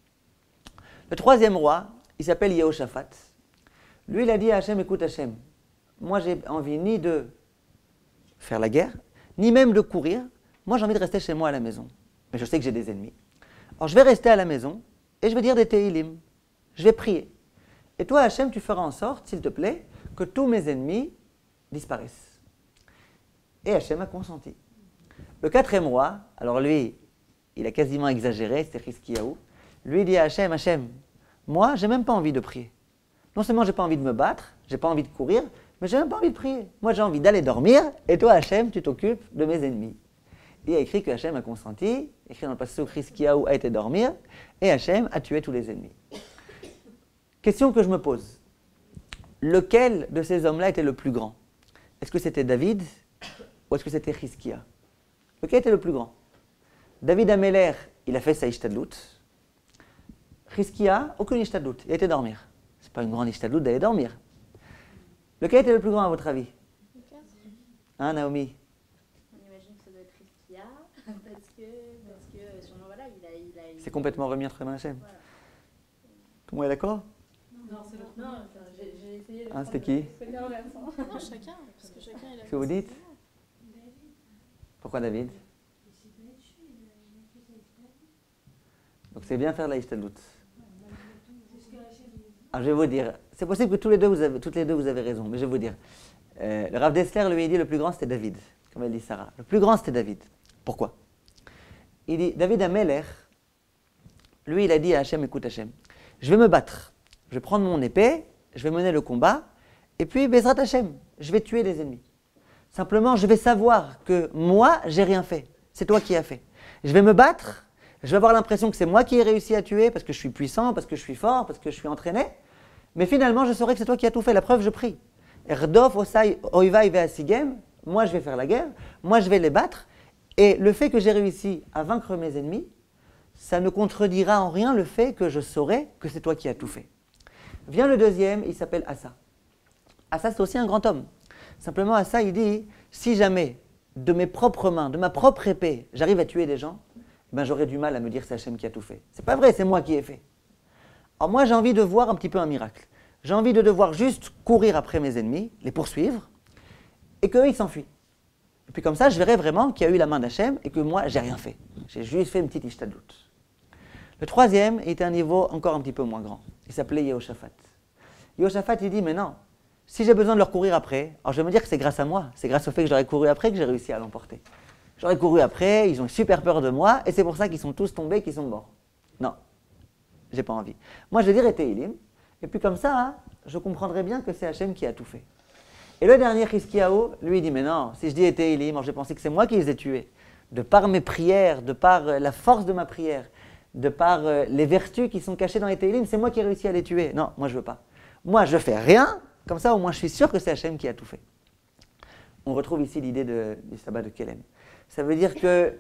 Le troisième roi, il s'appelle Yehoshaphat. Lui il a dit à Hachem, écoute Hachem, moi j'ai envie ni de faire la guerre, ni même de courir. Moi j'ai envie de rester chez moi à la maison. Mais je sais que j'ai des ennemis. Alors je vais rester à la maison et je vais dire des Tehillim. Je vais prier. Et toi Hachem, tu feras en sorte, s'il te plaît, que tous mes ennemis disparaissent. Et Hachem a consenti. Le quatrième roi, alors lui, il a quasiment exagéré, c'était Chizkiyahu. Lui dit à Hachem, Hachem, moi j'ai même pas envie de prier. Non seulement j'ai pas envie de me battre, j'ai pas envie de courir, mais j'ai même pas envie de prier. Moi j'ai envie d'aller dormir, et toi Hachem, tu t'occupes de mes ennemis. Il a écrit que Hachem a consenti, écrit dans le passage où Chizkiyahu a été dormir, et Hachem a tué tous les ennemis. Question que je me pose. Lequel de ces hommes-là était le plus grand? Est-ce que c'était David ou est-ce que c'était Chizkiya? Lequel était le plus grand? David Amelech il a fait sa ishtadlut. Chizkia, aucune ishtadlut, il a été dormir. C'est pas une grande ishtadlut d'aller dormir. Lequel était le plus grand à votre avis? Hein, Naomi? On imagine que ça doit être Riskia, parce que sûrement, voilà, il a C'est complètement remis entre les mains d'Hachem. Voilà. Tout le monde est d'accord? Non, c'est l'autre. Non, enfin, j'ai essayé de. Hein, c'était qui? C'était l'inverse. Non, chacun, parce que chacun il a Qu'est-ce que vous dites? Pourquoi David? Donc c'est bien faire la ishtadlut. Alors je vais vous dire, c'est possible que toutes les deux vous avez raison, mais je vais vous dire. Le Rav Dessler lui a dit le plus grand c'était David, comme elle dit Sarah. Le plus grand c'était David. Pourquoi? Il dit, David Amelech, lui il a dit à Hachem, écoute Hachem, je vais me battre, je vais prendre mon épée, je vais mener le combat, et puis Bezrat Hachem, je vais tuer des ennemis. Simplement, je vais savoir que moi, j'ai rien fait. C'est toi qui as fait. Je vais me battre, je vais avoir l'impression que c'est moi qui ai réussi à tuer parce que je suis puissant, parce que je suis fort, parce que je suis entraîné. Mais finalement, je saurai que c'est toi qui as tout fait. La preuve, je prie. Erdof, Osai, Oivai, Veasigem. Moi, je vais faire la guerre. Moi, je vais les battre. Et le fait que j'ai réussi à vaincre mes ennemis, ça ne contredira en rien le fait que je saurai que c'est toi qui as tout fait. Vient le deuxième, il s'appelle Asa. Asa, c'est aussi un grand homme. Simplement, Asa, il dit, si jamais, de mes propres mains, de ma propre épée, j'arrive à tuer des gens, ben j'aurais du mal à me dire que c'est Hachem qui a tout fait. C'est pas vrai, c'est moi qui ai fait. Alors moi, j'ai envie de voir un petit peu un miracle. J'ai envie de devoir juste courir après mes ennemis, les poursuivre, et qu'eux, ils s'enfuient. Et puis comme ça, je verrai vraiment qu'il y a eu la main d'Hachem et que moi, j'ai rien fait. J'ai juste fait une petite ishtadlut. Le troisième était un niveau encore un petit peu moins grand. Il s'appelait Yehoshaphat. Yehoshaphat, il dit, mais non, si j'ai besoin de leur courir après, alors je vais me dire que c'est grâce à moi, c'est grâce au fait que j'aurais couru après que j'ai réussi à l'emporter. J'aurais couru après, ils ont super peur de moi, et c'est pour ça qu'ils sont tous tombés, qu'ils sont morts. Non, j'ai pas envie. Moi, je dirais Tehillim, et puis comme ça, hein, je comprendrai bien que c'est Hachem qui a tout fait. Et le dernier, Chizkiyahu, lui, il dit, mais non, si je dis Tehillim, alors j'ai pensé que c'est moi qui les ai tués. De par mes prières, de par la force de ma prière, de par les vertus qui sont cachées dans les Tehillim, c'est moi qui ai réussi à les tuer. Non, moi, je veux pas. Moi, je fais rien, comme ça, au moins, je suis sûr que c'est Hachem qui a tout fait. On retrouve ici l'idée du sabbat de Kélem. Ça veut dire que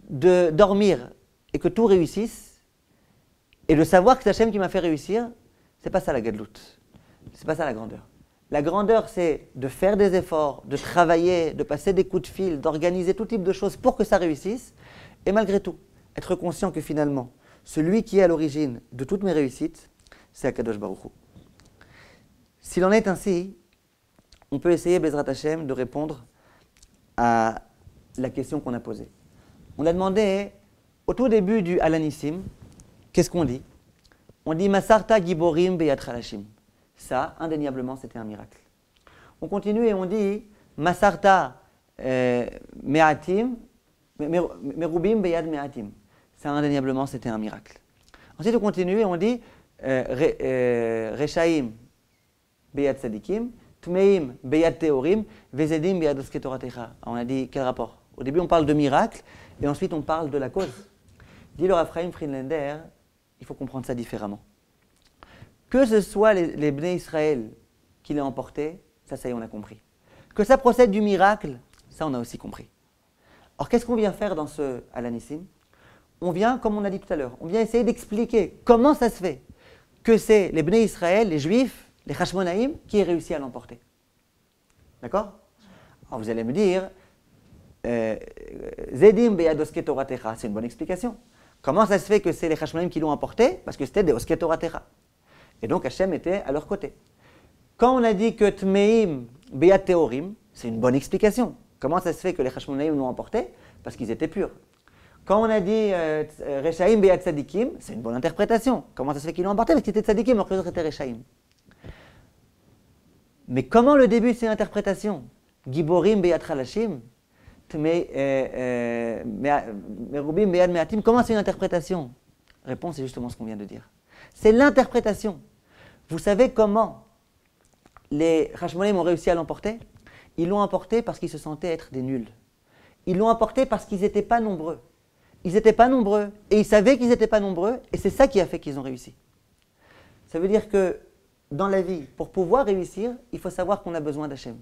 de dormir et que tout réussisse, et de savoir que c'est Hachem qui m'a fait réussir, c'est pas ça la gadlout. C'est pas ça la grandeur. La grandeur, c'est de faire des efforts, de travailler, de passer des coups de fil, d'organiser tout type de choses pour que ça réussisse, et malgré tout, être conscient que finalement, celui qui est à l'origine de toutes mes réussites, c'est Akadosh Baruch Hu. S'il en est ainsi, on peut essayer, Bezrat Hashem, de répondre à la question qu'on a posée. On a demandé, au tout début du Alanissim, qu'est-ce qu'on dit? On dit Masarta Giborim Beyat Chalashim. Ça, indéniablement, c'était un miracle. On continue et on dit Masarta Me'atim, Merubim Beyad Me'atim. Ça, indéniablement, c'était un miracle. Ensuite, on continue et on dit Reshaim Beyad Sadikim, Tmeim Beyad Teorim, Vezedim Beyad Oske Toratecha. On a dit quel rapport? Au début, on parle de miracle et ensuite, on parle de la cause. Dit le Rav Chaim Friedlander, il faut comprendre ça différemment. Que ce soit les Bnei Israël qui l'aient emporté, ça y est, on a compris. Que ça procède du miracle, ça on a aussi compris. Alors qu'est-ce qu'on vient faire dans ce Alanissim? On vient, comme on a dit tout à l'heure, on vient essayer d'expliquer comment ça se fait que c'est les Bnei Israël, les Juifs, les Hashmonaïm, qui aient réussi à l'emporter. D'accord? Alors vous allez me dire, Zedim beyadoske Toratecha, c'est une bonne explication. Comment ça se fait que c'est les Hashmonaïm qui l'ont emporté? Parce que c'était des Oske Toratecha. Et donc Hachem était à leur côté. Quand on a dit que Tmeim Beyat Teorim, c'est une bonne explication. Comment ça se fait que les Hashmonaïm l'ont emporté? Parce qu'ils étaient purs. Quand on a dit Reshaim Beyat Tzadikim, c'est une bonne interprétation. Comment ça se fait qu'ils l'ont emporté? Parce qu'ils étaient Tzadikim alors que les autres étaient Reshaim. Mais comment le début c'est l'interprétation? Giborim Beyat Chalashim, Merubim Beyad Me'atim, comment c'est une interprétation? Réponse, c'est justement ce qu'on vient de dire. C'est l'interprétation. Vous savez comment les Hashmonaïm ont réussi à l'emporter? Ils l'ont emporté parce qu'ils se sentaient être des nuls. Ils l'ont emporté parce qu'ils n'étaient pas nombreux. Ils n'étaient pas nombreux et ils savaient qu'ils n'étaient pas nombreux et c'est ça qui a fait qu'ils ont réussi. Ça veut dire que dans la vie, pour pouvoir réussir, il faut savoir qu'on a besoin d'Hachem.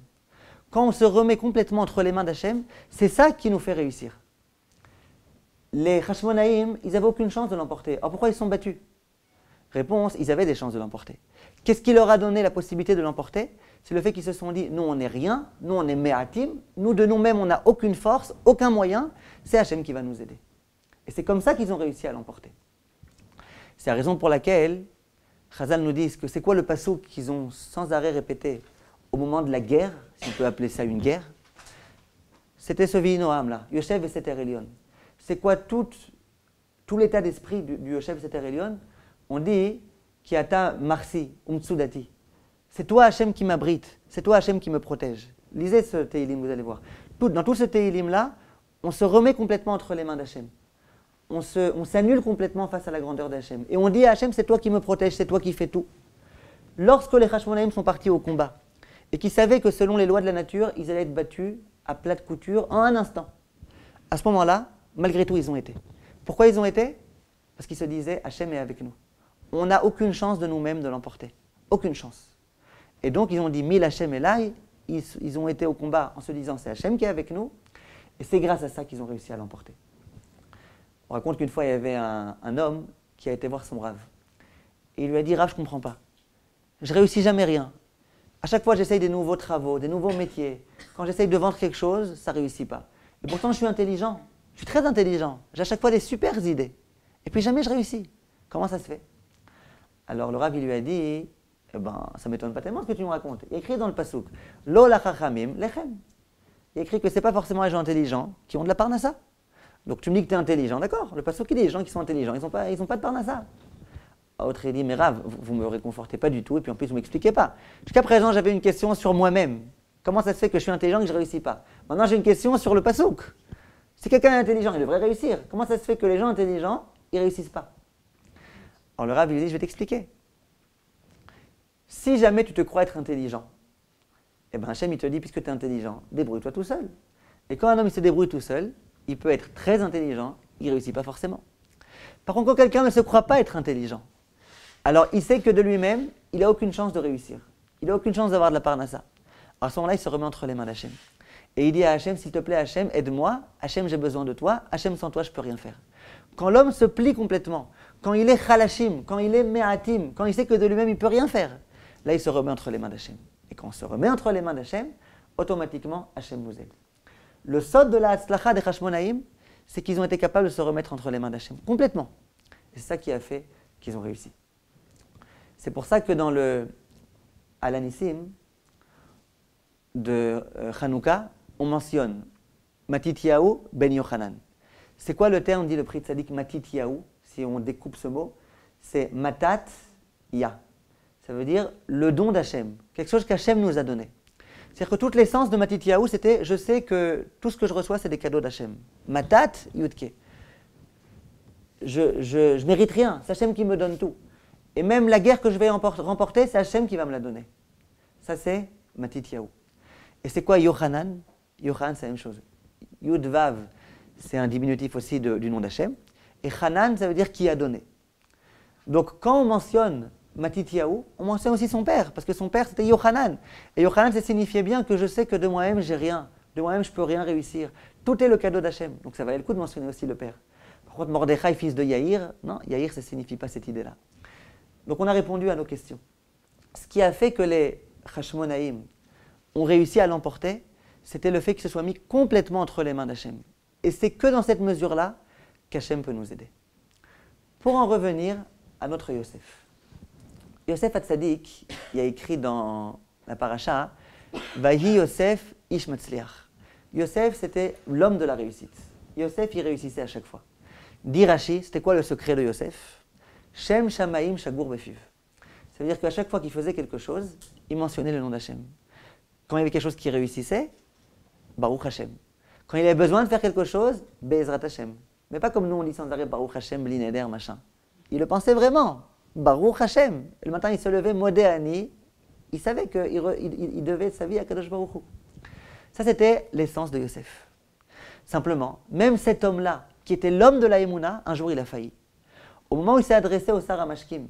Quand on se remet complètement entre les mains d'Hachem, c'est ça qui nous fait réussir. les Hashmonaïm, ils n'avaient aucune chance de l'emporter. Alors pourquoi ils sont battus? Réponse, ils avaient des chances de l'emporter. Qu'est-ce qui leur a donné la possibilité de l'emporter? C'est le fait qu'ils se sont dit, nous on n'est rien, nous on est Me'atim, nous de nous-mêmes on n'a aucune force, aucun moyen, c'est Hachem qui va nous aider. Et c'est comme ça qu'ils ont réussi à l'emporter. C'est la raison pour laquelle Chazal nous dit que c'est quoi le passouk qu'ils ont sans arrêt répété au moment de la guerre, si on peut appeler ça une guerre. C'était ce Vihinoam là, Yoshev et Seter Elion. C'est quoi tout l'état d'esprit du Yoshev et Seter Elion? On dit Kiata Marsi, Umtsudati. C'est toi Hachem qui m'abrite, c'est toi Hachem qui me protège. Lisez ce Teilim, vous allez voir. Dans tout ce Teilim là, on se remet complètement entre les mains d'Hachem. On s'annule complètement face à la grandeur d'Hachem. Et on dit à Hachem, c'est toi qui me protège, c'est toi qui fais tout. Lorsque les Hashmonaïm sont partis au combat, et qu'ils savaient que selon les lois de la nature, ils allaient être battus à plate couture en un instant. À ce moment-là, malgré tout, ils ont été. Pourquoi ils ont été? Parce qu'ils se disaient, Hachem est avec nous. On n'a aucune chance de nous-mêmes de l'emporter. Aucune chance. Et donc, ils ont dit, Mil Hachem est là, ils ont été au combat en se disant, c'est Hachem qui est avec nous, et c'est grâce à ça qu'ils ont réussi à l'emporter. On raconte qu'une fois, il y avait un homme qui a été voir son Rav. Et il lui a dit, Rav, je ne comprends pas. Je ne réussis jamais rien. À chaque fois, j'essaye des nouveaux travaux, des nouveaux métiers. Quand j'essaye de vendre quelque chose, ça ne réussit pas. Et pourtant, je suis intelligent. Je suis très intelligent. J'ai à chaque fois des super idées. Et puis jamais je réussis. Comment ça se fait? Alors le Rav, il lui a dit, ça ne m'étonne pas tellement ce que tu me racontes. Il y a écrit dans le Passouk, Lo la chachamim lechem. Il y a écrit que ce n'est pas forcément les gens intelligents qui ont de la parnassa. Donc tu me dis que tu es intelligent, d'accord? Le Passouk, il dit, les gens qui sont intelligents, ils n'ont pas de parnassa. Autre, il dit, mais Rav, vous ne me réconfortez pas du tout, et puis en plus, vous ne m'expliquez pas. Jusqu'à présent, j'avais une question sur moi-même. Comment ça se fait que je suis intelligent et que je ne réussis pas? Maintenant, j'ai une question sur le Passouk. Si quelqu'un est intelligent, il devrait réussir. Comment ça se fait que les gens intelligents, ils ne réussissent pas? Alors le Rav, il lui dit, je vais t'expliquer. Si jamais tu te crois être intelligent, eh bien Hachem, il te dit, puisque tu es intelligent, débrouille-toi tout seul. Et quand un homme il se débrouille tout seul, il peut être très intelligent, il ne réussit pas forcément. Par contre, quand quelqu'un ne se croit pas être intelligent, alors il sait que de lui-même, il n'a aucune chance de réussir. Il n'a aucune chance d'avoir de la parnassa. Alors à ce moment-là, il se remet entre les mains d'Hachem. Et il dit à Hachem, s'il te plaît Hachem, aide-moi. Hachem, j'ai besoin de toi. Hachem, sans toi, je ne peux rien faire. Quand l'homme se plie complètement, quand il est chalashim, quand il est me'atim, quand il sait que de lui-même, il ne peut rien faire, là, il se remet entre les mains d'Hachem. Et quand on se remet entre les mains d'Hachem, automatiquement, Hachem nous aide. Le sod de la hatzlacha des Hashmonaïm, c'est qu'ils ont été capables de se remettre entre les mains d'Hachem, complètement. Et c'est ça qui a fait qu'ils ont réussi. C'est pour ça que dans le Alanissim de Hanouka, on mentionne Matityahu ben Yochanan. C'est quoi le terme, dit le Pri Tzadik, Matityahu? Si on découpe ce mot, c'est Matat Ya. Ça veut dire le don d'Hachem, quelque chose qu'Hachem nous a donné. C'est-à-dire que toute l'essence de Matityahu, c'était je sais que tout ce que je reçois, c'est des cadeaux d'Hachem. Matat Yudke. Je mérite rien, c'est Hachem qui me donne tout. Et même la guerre que je vais remporter, c'est Hachem qui va me la donner. Ça, c'est Matityahu. Et c'est quoi Yochanan? Yochanan, c'est la même chose. Yudvav, c'est un diminutif aussi du nom d'Hachem. Et Hanan, ça veut dire qui a donné. Donc, quand on mentionne Matityahu, on mentionne aussi son père, parce que son père, c'était Yochanan. Et Yochanan, ça signifiait bien que je sais que de moi-même, j'ai rien. De moi-même, je ne peux rien réussir. Tout est le cadeau d'Hachem. Donc, ça valait le coup de mentionner aussi le père. Par contre, Mordechai, fils de Yaïr, non, Yaïr, ça ne signifie pas cette idée-là. Donc, on a répondu à nos questions. Ce qui a fait que les Hashmonaïm ont réussi à l'emporter, c'était le fait qu'ils se soient mis complètement entre les mains d'Hachem. Et c'est que dans cette mesure-là qu'Hachem peut nous aider. Pour en revenir à notre Yosef. Yosef Hatzadik, il a écrit dans la paracha, Vahi Yosef Ish Matzliach. Yosef, c'était l'homme de la réussite. Yosef, il réussissait à chaque fois. Dit Rashi, c'était quoi le secret de Yosef? Shem Shamaim Shagur Befiv. Ça veut dire qu'à chaque fois qu'il faisait quelque chose, il mentionnait le nom d'Hachem. Quand il y avait quelque chose qui réussissait, Baruch Hashem. Quand il avait besoin de faire quelque chose, Be'ezrat Hashem. Mais pas comme nous, on dit sans arrêt Baruch Hashem, Bli Neder, machin. Il le pensait vraiment. Baruch Hashem. Le matin, il se levait, Modéani. Il savait qu'il devait sa vie à Kadosh Baruch Hu. Ça, c'était l'essence de Yosef. Simplement, même cet homme-là, qui était l'homme de la Emouna, un jour, il a failli. Au moment où il s'est adressé au Sarah Mashkim,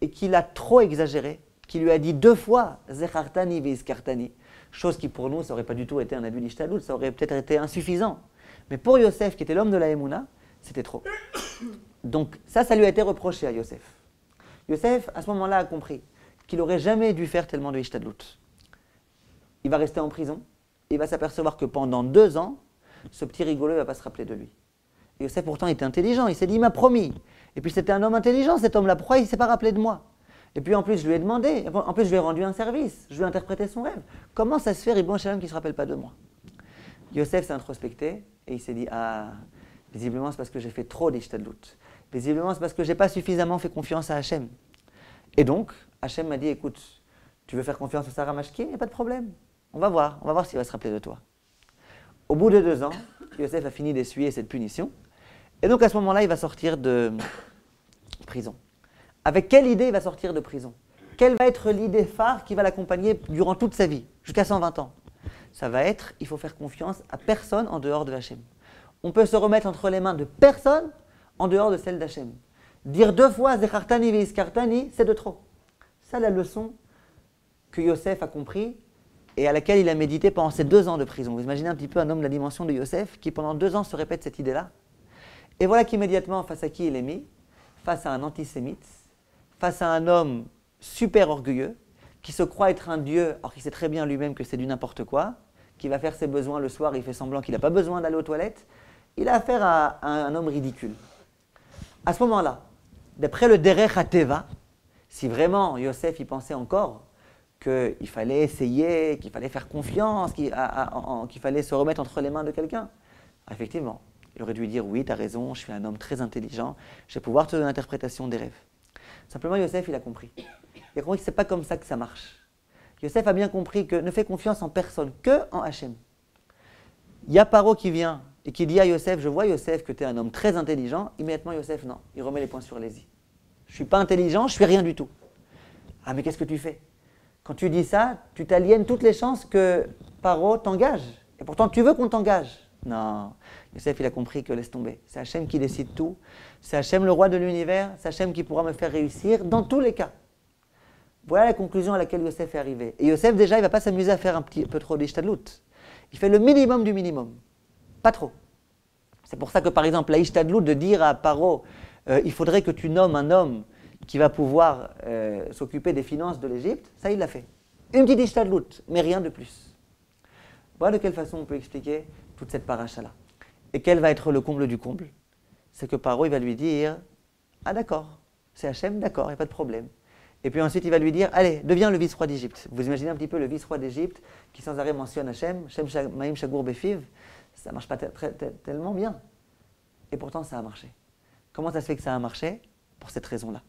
et qu'il a trop exagéré, qu'il lui a dit 2 fois Zechartani vizkartani, chose qui pour nous, ça n'aurait pas du tout été un abus d'Ishtadout, ça aurait peut-être été insuffisant. Mais pour Yosef, qui était l'homme de la Emouna, c'était trop. Donc ça lui a été reproché à Yosef. Yosef, à ce moment-là, a compris qu'il n'aurait jamais dû faire tellement de Ishtadlut. Il va rester en prison, et il va s'apercevoir que pendant 2 ans, ce petit rigolo ne va pas se rappeler de lui. Et Yosef pourtant était intelligent, il s'est dit, il m'a promis. Et puis c'était un homme intelligent, cet homme-là, pourquoi il ne s'est pas rappelé de moi? Et puis en plus, je lui ai demandé, en plus je lui ai rendu un service, je lui ai interprété son rêve. Comment ça se fait, Ribon Shalom, qui ne se rappelle pas de moi? Yosef s'est introspecté, et il s'est dit, ah, visiblement c'est parce que j'ai fait trop d'Ishtadlut. Visiblement c'est parce que je n'ai pas suffisamment fait confiance à Hachem. Et donc, Hachem m'a dit, écoute, tu veux faire confiance au Sarah Mashkin, il n'y a pas de problème. On va voir s'il va se rappeler de toi. Au bout de 2 ans, Yosef a fini d'essuyer cette punition. Et donc à ce moment-là, il va sortir de prison. Avec quelle idée il va sortir de prison? Quelle va être l'idée phare qui va l'accompagner durant toute sa vie, jusqu'à 120 ans? Ça va être, il faut faire confiance à personne en dehors de Hachem. On peut se remettre entre les mains de personne en dehors de celle d'Hachem. Dire 2 fois Zechartani ve'iskartani, c'est de trop. Ça, la leçon que Yosef a compris et à laquelle il a médité pendant ces 2 ans de prison. Vous imaginez un petit peu un homme de la dimension de Yosef qui pendant 2 ans se répète cette idée-là. Et voilà qu'immédiatement, face à qui il est mis? Face à un antisémite, face à un homme super orgueilleux, qui se croit être un dieu, alors qu'il sait très bien lui-même que c'est du n'importe quoi, qui va faire ses besoins le soir, il fait semblant qu'il n'a pas besoin d'aller aux toilettes. Il a affaire à un homme ridicule. À ce moment-là, d'après le Derech HaTeva, si vraiment Yosef y pensait encore qu'il fallait essayer, qu'il fallait faire confiance, qu'il fallait se remettre entre les mains de quelqu'un, effectivement, il aurait dû dire oui, tu as raison, je suis un homme très intelligent, je vais pouvoir te donner l'interprétation des rêves. Simplement, Yosef, il a compris. Il a compris que ce n'est pas comme ça que ça marche. Yosef a bien compris que ne fais confiance en personne, que en Hachem. Il y a Paro qui vient et qui dit à Yosef, je vois Yosef que tu es un homme très intelligent. Immédiatement, Yosef, non, il remet les points sur les i. Je ne suis pas intelligent, je ne suis rien du tout. Ah, mais qu'est-ce que tu fais? Quand tu dis ça, tu t'aliènes toutes les chances que Paro t'engage. Et pourtant, tu veux qu'on t'engage. Non, Yosef, il a compris que laisse tomber. C'est Hachem qui décide tout. C'est Hachem le roi de l'univers. C'est Hachem qui pourra me faire réussir dans tous les cas. Voilà la conclusion à laquelle Yosef est arrivé. Et Yosef, déjà, il ne va pas s'amuser à faire un petit peu trop d'Ishtadlut. Il fait le minimum du minimum. Pas trop. C'est pour ça que, par exemple, la Ishtadlut de dire à Paro, il faudrait que tu nommes un homme qui va pouvoir s'occuper des finances de l'Égypte, ça, il l'a fait. Une petite Ishtadlut, mais rien de plus. Voilà de quelle façon on peut expliquer toute cette paracha-là. Et quel va être le comble du comble? C'est que Paro, il va lui dire, ah d'accord, c'est Hachem, d'accord, il n'y a pas de problème. Et puis ensuite, il va lui dire, allez, deviens le vice-roi d'Égypte. Vous imaginez un petit peu le vice-roi d'Égypte qui sans arrêt mentionne Hachem, Hachem Maïm Shagour Befiv, ça ne marche pas tellement bien. Et pourtant, ça a marché. Comment ça se fait que ça a marché? Pour cette raison-là.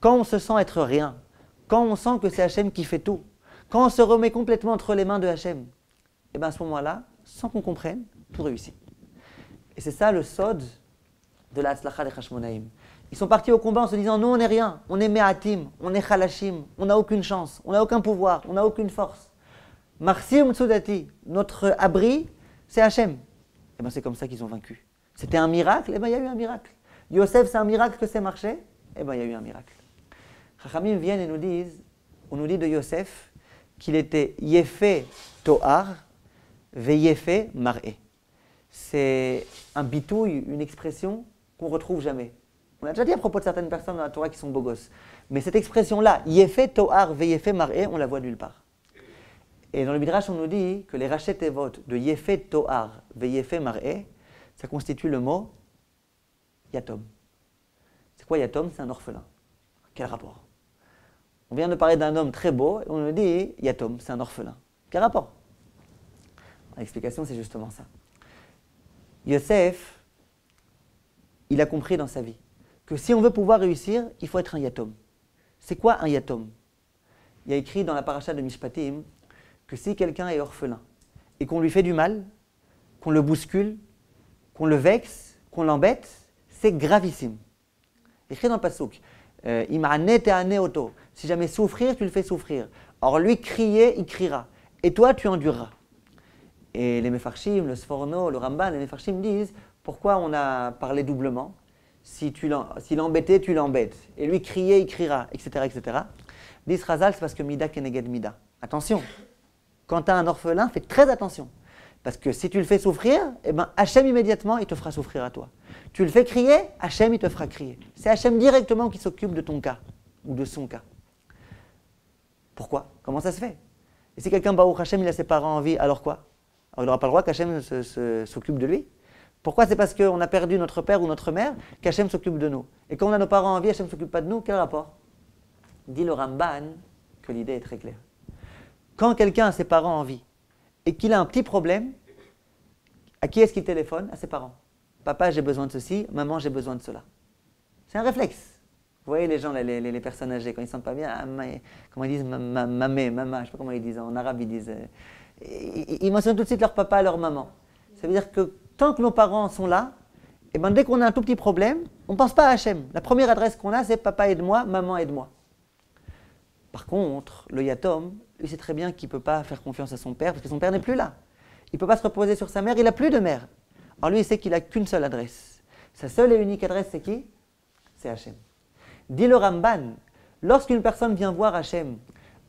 Quand on se sent être rien, quand on sent que c'est Hachem qui fait tout, quand on se remet complètement entre les mains de Hachem, et bien à ce moment-là, sans qu'on comprenne, tout réussit. Et c'est ça le sod de la Hatzlacha des Hashmonaïm. Ils sont partis au combat en se disant, nous on n'est rien, on est Me'atim, on est Chalashim, on n'a aucune chance, on n'a aucun pouvoir, on n'a aucune force. Marsi Tsudati, notre abri, c'est Hachem. Et bien c'est comme ça qu'ils ont vaincu. C'était un miracle, et bien il y a eu un miracle. Yosef, c'est un miracle que c'est marché, et bien il y a eu un miracle. Chachamim viennent et nous disent, on nous dit de Yosef qu'il était Yefé Tohar, Veyefé Mar'é. C'est un bitouille, une expression qu'on ne retrouve jamais. On a déjà dit à propos de certaines personnes dans la Torah qui sont beaux gosses. Mais cette expression-là, Yefé Tohar, Veyefé Mar'é, on la voit nulle part. Et dans le Midrash, on nous dit que les Rachet Tevot de Yefé Tohar, Veyefé Mar'é, ça constitue le mot Yatom. C'est quoi Yatom? C'est un orphelin. Quel rapport? On vient de parler d'un homme très beau, et on nous dit Yatom, c'est un orphelin. Quel rapport? L'explication, c'est justement ça. Yosef, il a compris dans sa vie que si on veut pouvoir réussir, il faut être un Yatom. C'est quoi un Yatom? Il y a écrit dans la paracha de Mishpatim que si quelqu'un est orphelin et qu'on lui fait du mal, qu'on le bouscule, qu'on le vexe, qu'on l'embête, c'est gravissime. Écrit dans le pasuk, si jamais souffrir, tu le fais souffrir. Or lui crier, il criera. Et toi, tu endureras. Et les Mefarshim, le Sforno, le Ramban, les Mefarshim disent pourquoi on a parlé doublement. S'il l'embêtait, tu l'embêtes. Et lui crier, il criera, etc. etc. Disent Razal, c'est parce que Mida keneged Mida. Attention, quand tu as un orphelin, fais très attention. Parce que si tu le fais souffrir, eh ben Hachem immédiatement, il te fera souffrir à toi. Tu le fais crier, Hachem, il te fera crier. C'est Hachem directement qui s'occupe de ton cas, ou de son cas. Pourquoi? Comment ça se fait? Et si quelqu'un, Baruch Hachem, il a ses parents en vie, alors quoi? Alors il n'aura pas le droit qu'Hachem s'occupe de lui. Pourquoi? C'est parce qu'on a perdu notre père ou notre mère qu'Hachem s'occupe de nous. Et quand on a nos parents en vie, Hachem ne s'occupe pas de nous, quel rapport? Dit le Ramban que l'idée est très claire. Quand quelqu'un a ses parents en vie et qu'il a un petit problème, à qui est-ce qu'il téléphone? À ses parents. Papa, j'ai besoin de ceci, maman, j'ai besoin de cela. C'est un réflexe. Vous voyez les gens, les personnes âgées, quand ils ne sont pas bien, comment ils disent mamé, mama, je ne sais pas comment ils disent, en arabe ils disent, ils mentionnent tout de suite leur papa, leur maman. Ça veut dire que tant que nos parents sont là, et ben dès qu'on a un tout petit problème, on ne pense pas à Hachem. La première adresse qu'on a, c'est papa aide-moi, maman aide-moi. Par contre, le yatom, lui sait très bien qu'il ne peut pas faire confiance à son père parce que son père n'est plus là. Il ne peut pas se reposer sur sa mère, il n'a plus de mère. Alors lui, il sait qu'il n'a qu'une seule adresse. Sa seule et unique adresse, c'est qui? C'est Hachem. Dit le Ramban, lorsqu'une personne vient voir Hachem,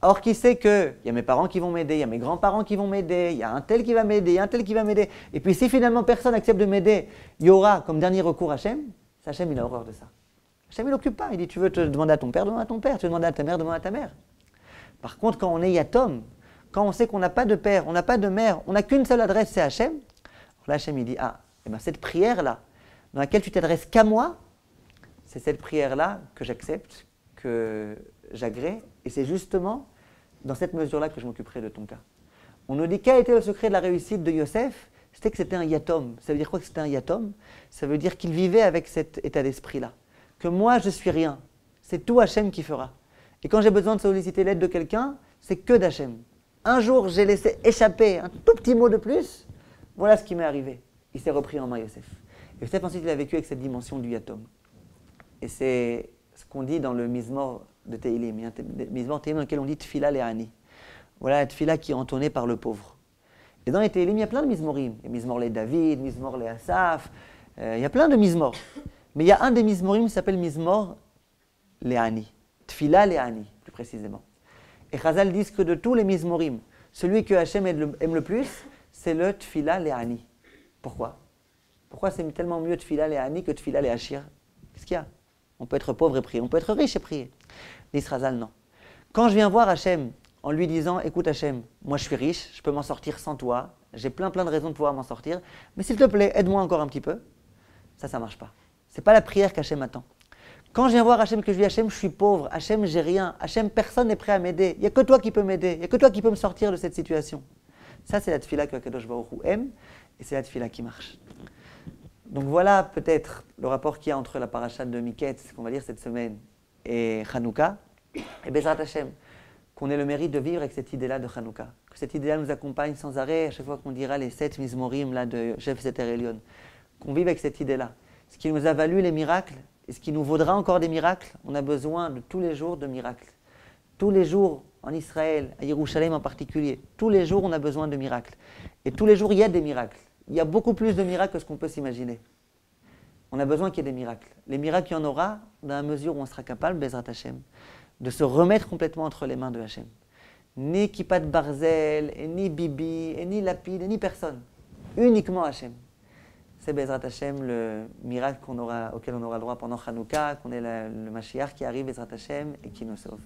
alors qu'il sait qu'il y a mes parents qui vont m'aider, il y a mes grands-parents qui vont m'aider, il y a un tel qui va m'aider, il y a un tel qui va m'aider, et puis si finalement personne accepte de m'aider, il y aura comme dernier recours Hachem, Hachem il a horreur de ça. Hachem il n'occupe pas, il dit tu veux te demander à ton père, demande à ton père, tu veux demander à ta mère, demande à ta mère. Par contre quand on est yatom, quand on sait qu'on n'a pas de père, on n'a pas de mère, on n'a qu'une seule adresse, c'est Hachem, là Hachem il dit ah, eh ben, cette prière-là, dans laquelle tu t'adresses qu'à moi, c'est cette prière-là que j'accepte, que j'agrée, et c'est justement dans cette mesure-là que je m'occuperai de ton cas. On nous dit quel était le secret de la réussite de Yosef? C'était que c'était un yatom. Ça veut dire quoi que c'était un yatom? Ça veut dire qu'il vivait avec cet état d'esprit-là. Que moi, je suis rien. C'est tout Hachem qui fera. Et quand j'ai besoin de solliciter l'aide de quelqu'un, c'est que d'Hachem. Un jour, j'ai laissé échapper un tout petit mot de plus. Voilà ce qui m'est arrivé. Il s'est repris en main, Yosef. Et Yosef, ensuite, il a vécu avec cette dimension du yatom. Et c'est ce qu'on dit dans le Mizmor de Tehillim. Il y a un Mizmor Tehillim dans lequel on dit Tfila Le'ani. Voilà la Tfila qui est entonnée par le pauvre. Et dans les Tehillim, il y a plein de Mizmorim. Il y a Mizmor le David, Mizmor le Asaf. Il y a plein de Mizmor. Mais il y a un des Mizmorim qui s'appelle Mizmor Le'ani. Tfila Le'ani, plus précisément. Et Chazal disent que de tous les Mizmorim, celui que Hachem aime le plus, c'est le Tfila Le'ani. Pourquoi? Pourquoi c'est tellement mieux Tfila Le'ani que Tfila Le'ashir? Qu'est-ce qu'il y a? On peut être pauvre et prier, on peut être riche et prier. Dit Chazal, non. Quand je viens voir Hachem en lui disant, écoute Hachem, moi je suis riche, je peux m'en sortir sans toi, j'ai plein de raisons de pouvoir m'en sortir, mais s'il te plaît, aide-moi encore un petit peu, ça ne marche pas. Ce n'est pas la prière qu'Hachem attend. Quand je viens voir Hachem, que je dis Hachem, je suis pauvre, Hachem, j'ai rien, Hachem, personne n'est prêt à m'aider, il n'y a que toi qui peux m'aider, il n'y a que toi qui peux me sortir de cette situation. Ça, c'est la tefila que Akadosh Baruch Hu aime, et c'est la tefila qui marche. Donc voilà peut-être le rapport qu'il y a entre la paracha de Miketz, qu'on va lire cette semaine, et Hanouka, et Bezrat Hashem, qu'on ait le mérite de vivre avec cette idée-là de Hanouka. Que cette idée-là nous accompagne sans arrêt à chaque fois qu'on dira les 7 Mizmorim là, de Chef Seter Elion. Qu'on vive avec cette idée-là. Ce qui nous a valu les miracles, et ce qui nous vaudra encore des miracles, on a besoin de tous les jours de miracles. Tous les jours, en Israël, à Yerushalayim en particulier, tous les jours on a besoin de miracles. Et tous les jours il y a des miracles. Il y a beaucoup plus de miracles que ce qu'on peut s'imaginer. On a besoin qu'il y ait des miracles. Les miracles, il y en aura dans la mesure où on sera capable, Bezrat Hashem, de se remettre complètement entre les mains de Hashem. Ni Kippat Barzel, et ni Bibi, et ni Lapide, et ni personne. Uniquement Hashem. C'est Bezrat Hashem le miracle auquel on aura le droit pendant Hanouka, qu'on ait le Mashiach qui arrive, Bezrat Hashem, et qui nous sauve.